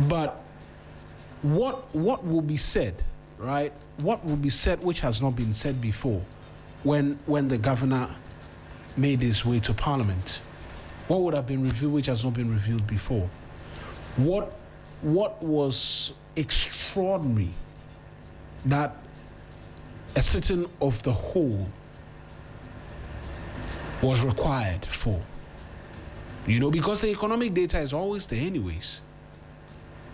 but what will be said, right? What will be said which has not been said before when the governor made his way to Parliament? What would have been revealed which has not been revealed before? What was extraordinary that a sitting of the whole was required for? You know, because the economic data is always there anyways.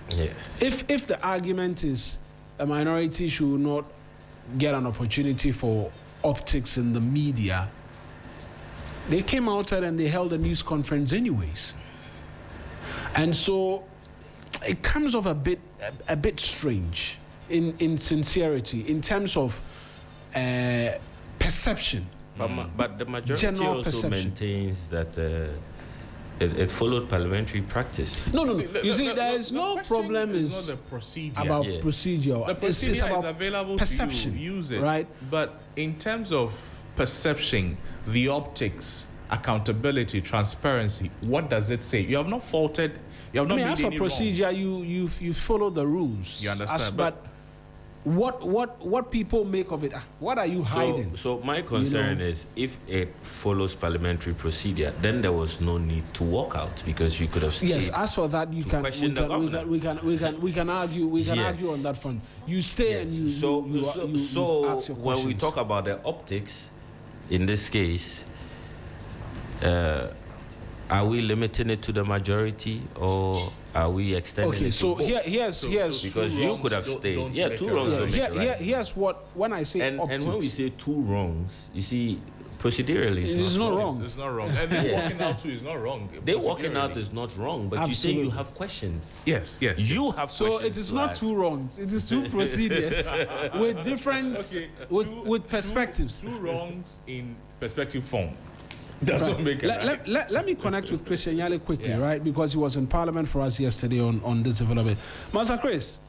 Yeah. If the argument is a minority should not get an opportunity for optics in the media, they came out and they held a news conference anyways. And so it comes off a bit strange in sincerity, in terms of perception. But the majority General also perception maintains that it followed parliamentary practice. No. You see, there is no problem is not the procedure. about Yeah. procedure. The procedure It's about is available perception, to you. Use it. right? But in terms of perception, the optics, accountability, transparency, what does it say? You have not faulted. You have not made as for any procedure, wrong. you follow the rules. You understand? But what people make of it? What are you hiding? So my concern is if it follows parliamentary procedure, then there was no need to walk out because you could have stayed. Yes, as for that, you can question the governor. we can argue Yeah. argue on that front. You stay and you ask your when we questions. talk about the optics, in this case, are we limiting it to the majority or are we extending Okay, it so to both? here's because you could have stayed. Yeah, two wrongs don't make a right. here's what when I say And optics, when we say two wrongs, you see, procedurally, it's not wrong. It's not wrong. And they walking out too is not wrong. They walking out is not wrong, but you say Absolutely. you have questions. Yes. You have So questions. it is to not ask. two wrongs. It is two procedures with different with perspectives. Two wrongs in perspective form. Does not make it right. Let me connect with Christian Yale quickly, Yeah. right? Because he was in Parliament for us yesterday on this development. Master Chris,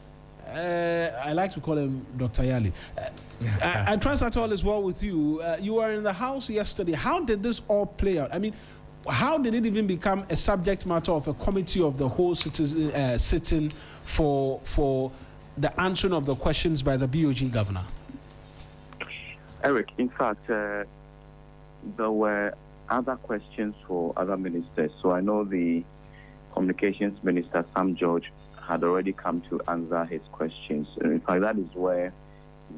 I like to call him Dr. Yale. I trust that all is well with you. You were in the House yesterday. How did this all play out? I mean, how did it even become a subject matter of a committee of the whole sitting for the answering of the questions by the BOG governor? Eric, in fact, there were other questions for other ministers. So I know the Communications Minister, Sam George, had already come to answer his questions. And in fact, that is where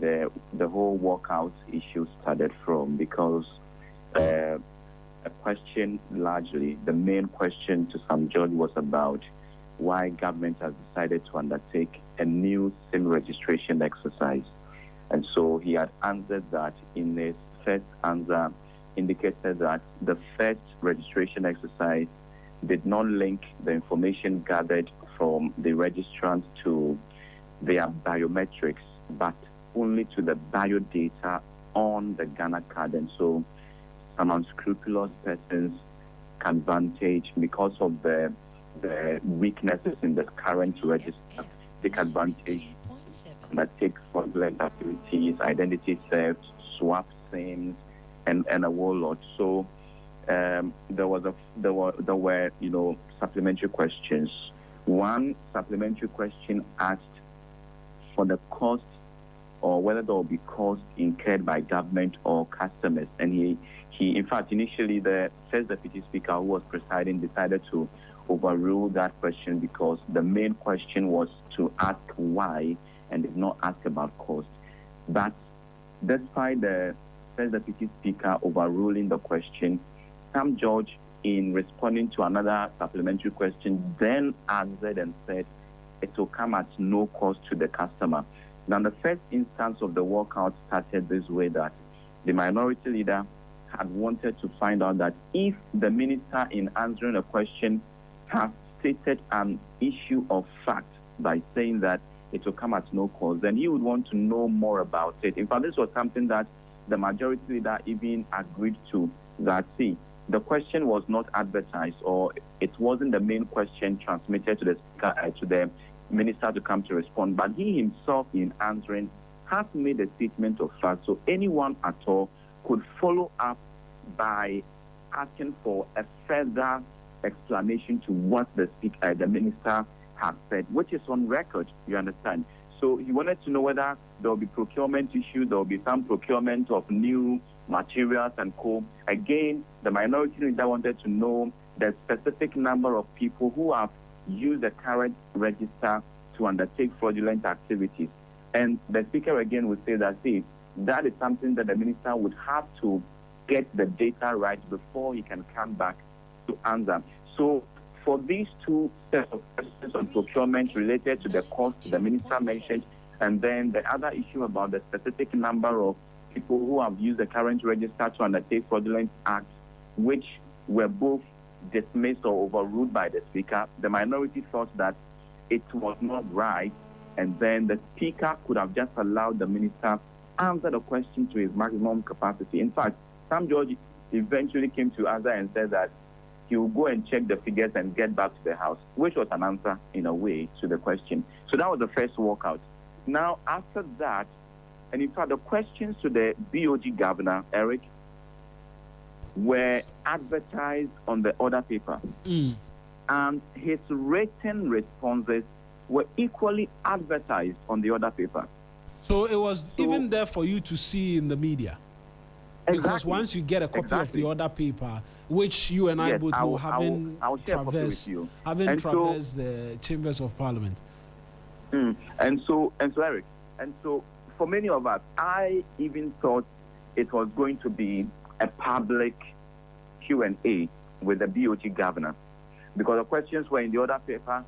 the whole walkout issue started from, because a question largely, the main question to Sam George was about why government has decided to undertake a new SIM registration exercise. And so he had answered that in his first answer, indicated that the first registration exercise did not link the information gathered from the registrants to their biometrics, but only to the biodata on the Ghana card. And so some unscrupulous persons can advantage, because of the weaknesses in the current register, take advantage that take fraudulent activities, identity theft, swap SIMs, and a whole lot. So there were supplementary questions. One supplementary question asked for the cost, or whether there will be cost incurred by government or customers. And he in fact, initially the first Deputy Speaker, who was presiding, decided to overrule that question, because the main question was to ask why and did not ask about cost. But despite the first Deputy Speaker overruling the question, Sam George, in responding to another supplementary question, then answered and said it will come at no cost to the customer. Now, the first instance of the walkout started this way, that the minority leader had wanted to find out that if the minister, in answering a question, has stated an issue of fact by saying that it will come at no cost, then he would want to know more about it. In fact, this was something that the majority leader even agreed to, that, see, the question was not advertised, or it wasn't the main question transmitted to the speaker, to the minister to come to respond, but he himself, in answering, has made a statement of fact. So anyone at all could follow up by asking for a further explanation to what the speaker, the minister, has said, which is on record, you understand. So he wanted to know whether there will be procurement issues, there will be some procurement of new materials and co. Again, the minority leader wanted to know the specific number of people who have used the current register to undertake fraudulent activities. And the speaker again would say that, see, that is something that the minister would have to get the data right before he can come back to answer. So for these two sets of questions on procurement related to the cost the minister mentioned, and then the other issue about the specific number of people who have used the current register to undertake fraudulent acts, which were both dismissed or overruled by the speaker, the minority thought that it was not right, and then the speaker could have just allowed the minister answer the question to his maximum capacity. In fact, Sam George eventually came to answer and said that he will go and check the figures and get back to the House, which was an answer, in a way, to the question. So that was the first walkout. Now, after that, and in fact, the questions to the BOG governor, Eric, were advertised on the order paper. And his written responses were equally advertised on the order paper. So it was even there for you to see in the media? Because exactly. Once you get a copy of the order paper, which you and I both know, having traversed the chambers of parliament. And so, Eric, and so for many of us, I even thought it was going to be a public Q&A with the BOG governor, because the questions were in the order paper.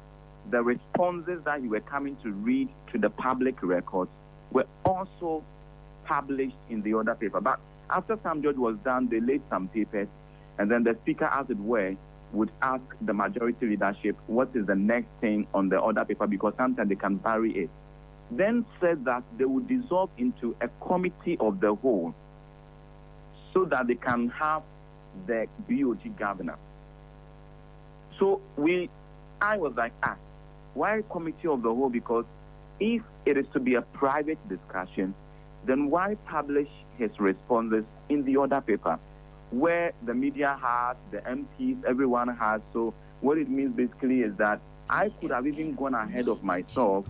The responses that you were coming to read to the public records were also published in the order paper. But after Sam George was done, they laid some papers, and then the speaker, as it were, would ask the majority leadership what is the next thing on the order paper, because sometimes they can bury it. Then said that they would dissolve into a committee of the whole so that they can have the BOG governor. So I was like, why committee of the whole? Because if it is to be a private discussion, then why publish his responses in the order paper, where the media has, the MPs, everyone has? So what it means basically is that I could have even gone ahead of myself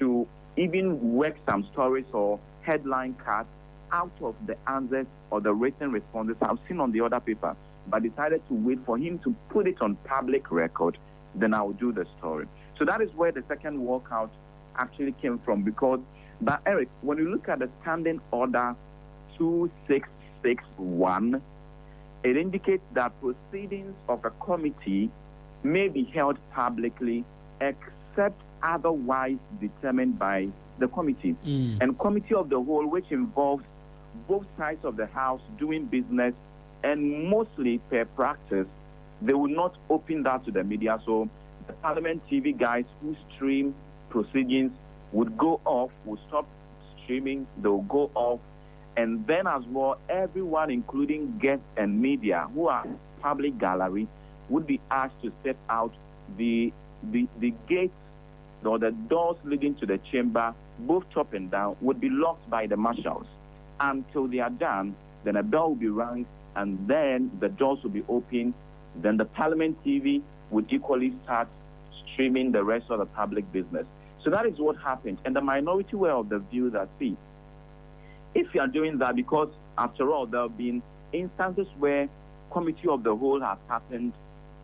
to even work some stories or headline cards out of the answers or the written responses I've seen on the order paper, but decided to wait for him to put it on public record, then I will do the story. So that is where the second walkout actually came from, because, but Eric, when you look at the standing order 2661, it indicates that proceedings of a committee may be held publicly except otherwise determined by the committee. And committee of the whole, which involves both sides of the House doing business, and mostly per practice, they will not open that to the media. So the Parliament TV guys who stream proceedings would go off, would stop streaming, they'll go off. And then as well, everyone, including guests and media who are public gallery, would be asked to step out. The gates or the doors leading to the chamber, both top and down, would be locked by the marshals. Until they are done, then a bell will be rung, and then the doors will be opened. Then the Parliament TV would equally start streaming the rest of the public business. So that is what happened. And the minority were of the view that, see, if you are doing that, because after all, there have been instances where committee of the whole has happened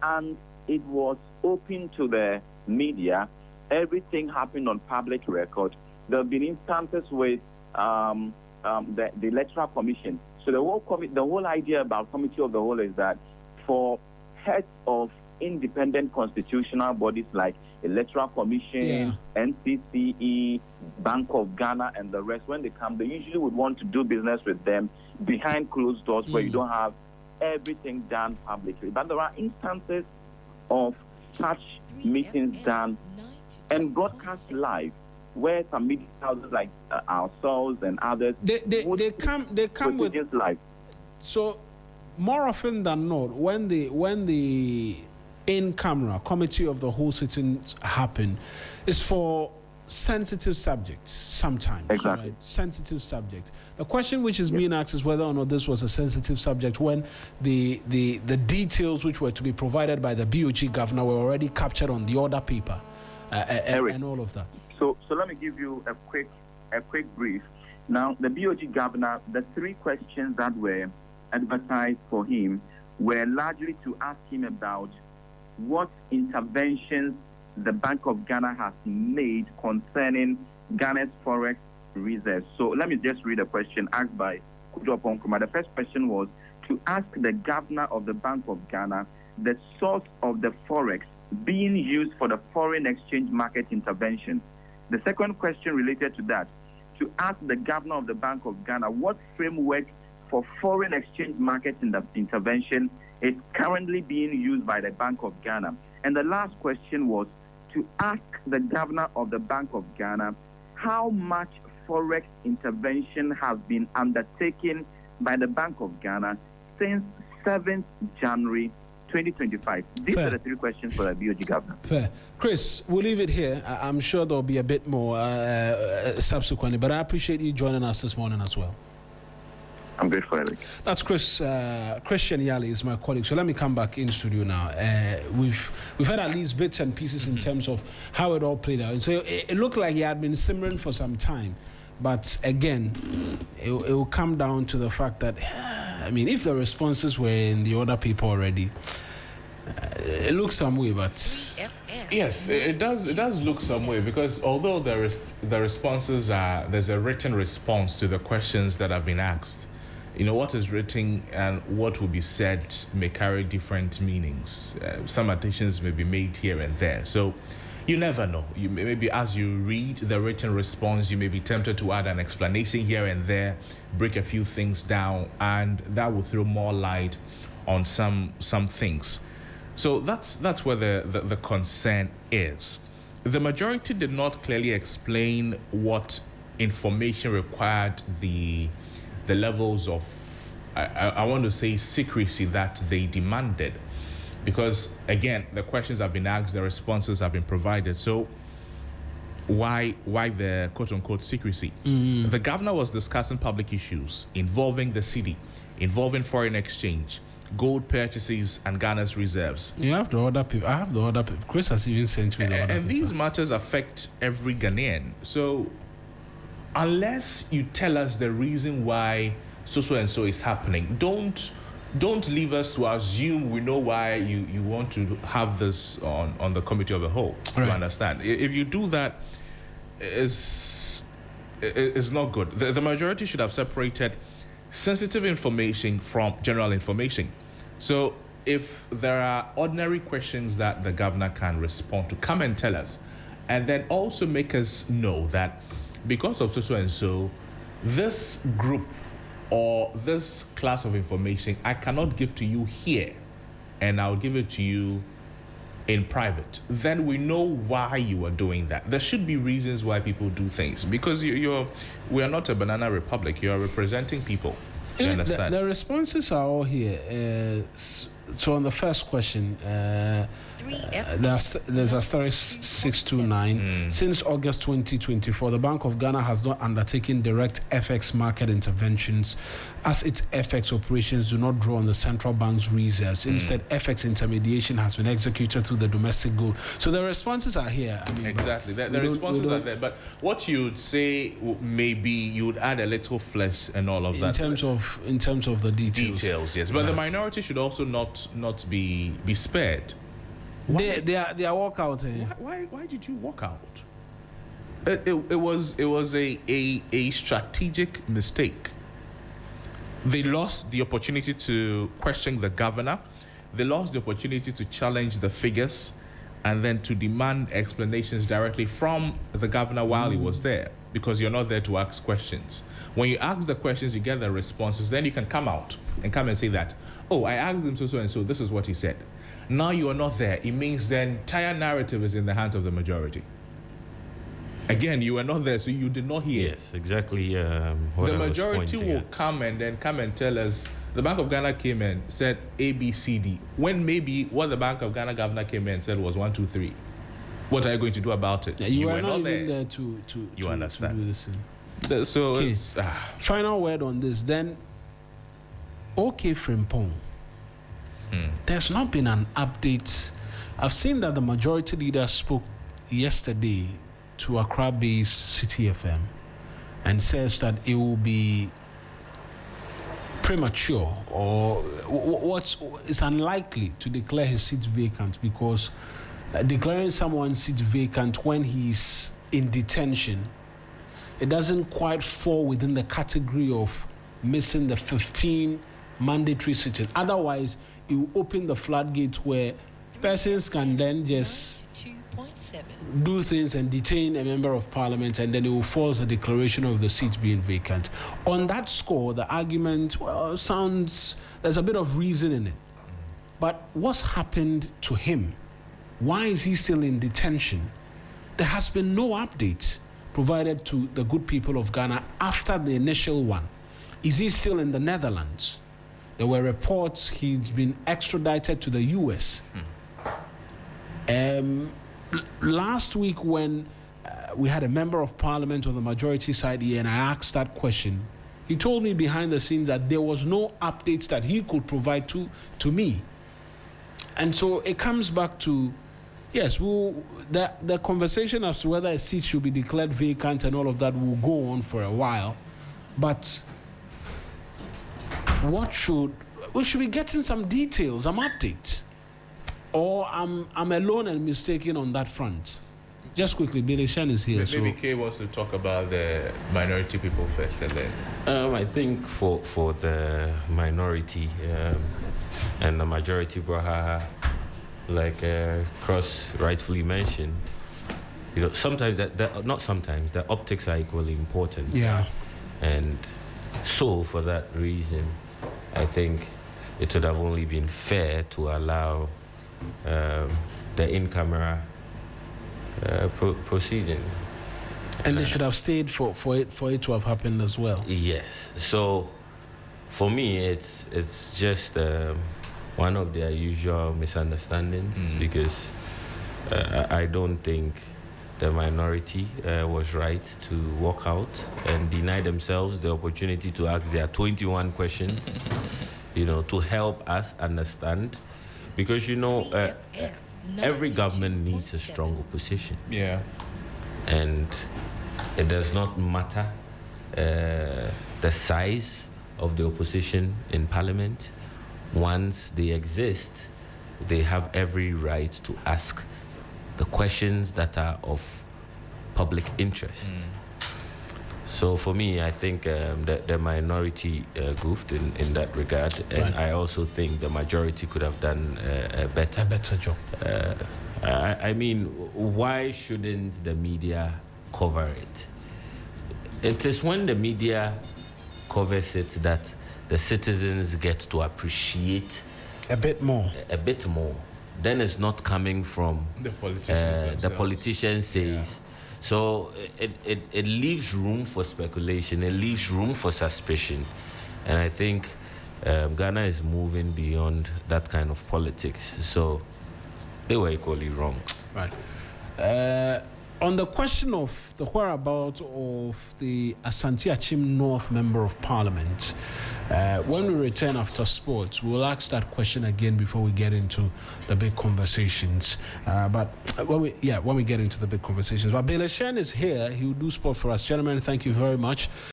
and it was open to the media, everything happened on public record. There have been instances with the Electoral Commission. So the whole idea about committee of the whole is that for heads of independent constitutional bodies like Electoral Commission, NCCE, Bank of Ghana, and the rest, when they come, they usually would want to do business with them behind closed doors where you don't have everything done publicly. But there are instances of such meetings done and broadcast live, where some media houses like ourselves and others they come with live. So more often than not, when the in-camera committee of the whole sittings happen, it's for sensitive subjects sometimes. Exactly. Right? Sensitive subject. The question which is being asked is whether or not this was a sensitive subject when the details which were to be provided by the BOG governor were already captured on the order paper and all of that. So let me give you a quick brief. Now, the BOG governor, the 3 questions that were advertised for him were largely to ask him about what interventions the Bank of Ghana has made concerning Ghana's forest reserves. So let me just read a question asked by Kujo Ponkuma. The first question was to ask the governor of the Bank of Ghana the source of the forex being used for the foreign exchange market intervention. The second question related to that, to ask the governor of the Bank of Ghana what framework for foreign exchange market intervention is currently being used by the Bank of Ghana. And the last question was to ask the governor of the Bank of Ghana how much forex intervention has been undertaken by the Bank of Ghana since 7th January 2025. These are the 3 questions for the BOG governor. Fair. Chris, we'll leave it here. I'm sure there'll be a bit more subsequently, but I appreciate you joining us this morning as well. I'm grateful, Eric. That's Christian Yali is my colleague. So let me come back in studio now. We've had at least bits and pieces in terms of how it all played out. And so it looked like he had been simmering for some time. But again, it will come down to the fact that, I mean, if the responses were in the order paper already, it looks some way, but... Yes, it does look some way, because although the responses are, there's a written response to the questions that have been asked. You know, what is written and what will be said may carry different meanings. Some additions may be made here and there. So you never know. You maybe as you read the written response, you may be tempted to add an explanation here and there, break a few things down, and that will throw more light on some things. So that's where the concern is. The majority did not clearly explain what information required the levels of, I want to say, secrecy that they demanded. Because, again, the questions have been asked, the responses have been provided. So why the quote-unquote secrecy? The governor was discussing public issues involving the city, involving foreign exchange, gold purchases, and Ghana's reserves. You have the other people. I have the other people. Chris has even sent me the other people. And these matters affect every Ghanaian. So unless you tell us the reason why so and so is happening, don't leave us to assume we know why you want to have this on the committee of the whole. Right. You understand? If you do that, it's not good. The majority should have separated sensitive information from general information. So if there are ordinary questions that the governor can respond to, come and tell us, and then also make us know that because of so and so, this group or this class of information I cannot give to you here, and I'll give it to you in private. Then we know why you are doing that. There should be reasons why people do things, because we are not a banana republic. You are representing people. You understand? The responses are all here. So on the first question, there's a story 629. Since August 2024, the Bank of Ghana has not undertaken direct FX market interventions, as its FX operations do not draw on the central bank's reserves. Instead, FX intermediation has been executed through the domestic gold. So the responses are here. I mean, exactly. The responses are there. But what you'd say, maybe you would add a little flesh and all of that. In terms of the details. Details, yes. But the minority should also not be spared. They are walkout. Why did you walk out? It was a strategic mistake. They lost the opportunity to question the governor. They lost the opportunity to challenge the figures, and then to demand explanations directly from the governor while he was there, because you're not there to ask questions. When you ask the questions, you get the responses, then you can come out and come and say that, oh, I asked him so and so, this is what he said. Now you are not there. It means the entire narrative is in the hands of the majority. Again, you were not there, so you did not hear. Yes, exactly. The majority will come and tell us, the Bank of Ghana came and said A, B, C, D, when maybe what the Bank of Ghana governor came in and said was 1, 2, 3. What are you going to do about it? Yeah, you were not even there to understand. To do this thing. So okay. it's, Final word on this. Then, OK Frimpong. There's not been an update. I've seen that the majority leader spoke yesterday to Accra-based City FM and says that it will be premature or it's unlikely to declare his seat vacant, because declaring someone's seat vacant when he's in detention, it doesn't quite fall within the category of missing the 15 mandatory sittings. Otherwise, it will open the floodgates where persons can then just do things and detain a member of parliament, and then it will force a declaration of the seat being vacant. On that score, the argument, well, sounds, there's a bit of reason in it. But what's happened to him? Why is he still in detention? There has been no update provided to the good people of Ghana after the initial one. Is he still in the Netherlands? There were reports he's been extradited to the US. Last week when we had a member of parliament on the majority side here and I asked that question, he told me behind the scenes that there was no updates that he could provide to me. And so it comes back to, yes, the conversation as to whether a seat should be declared vacant and all of that will go on for a while. But we should be getting some details, some updates. Or I'm alone and mistaken on that front. Just quickly, Billy Shan is here. Maybe Kay wants to talk about the minority people first, and then. I think for the minority and the majority, like Cross rightfully mentioned, sometimes not sometimes, the optics are equally important. Yeah. And so for that reason, I think it would have only been fair to allow the in-camera proceeding. And they should have stayed for it to have happened as well. Yes. So for me, it's just one of their usual misunderstandings, because I don't think the minority was right to walk out and deny themselves the opportunity to ask their 21 questions, to help us understand. Because, every government needs a strong opposition. Yeah. And it does not matter the size of the opposition in parliament. Once they exist, they have every right to ask the questions that are of public interest. So for me, I think the minority goofed in that regard, and I also think the majority could have done a better job. I mean, why shouldn't the media cover it? It is when the media covers it that the citizens get to appreciate a bit more. Then it's not coming from the politicians themselves. The politician says. Yeah. So it leaves room for speculation. It leaves room for suspicion. And I think Ghana is moving beyond that kind of politics. So they were equally wrong. Right. On the question of the whereabouts of the Asante Achim North Member of Parliament, when we return after sports, we'll ask that question again before we get into the big conversations. But when we get into the big conversations. But Bele Shen is here. He will do sport for us. Gentlemen, thank you very much.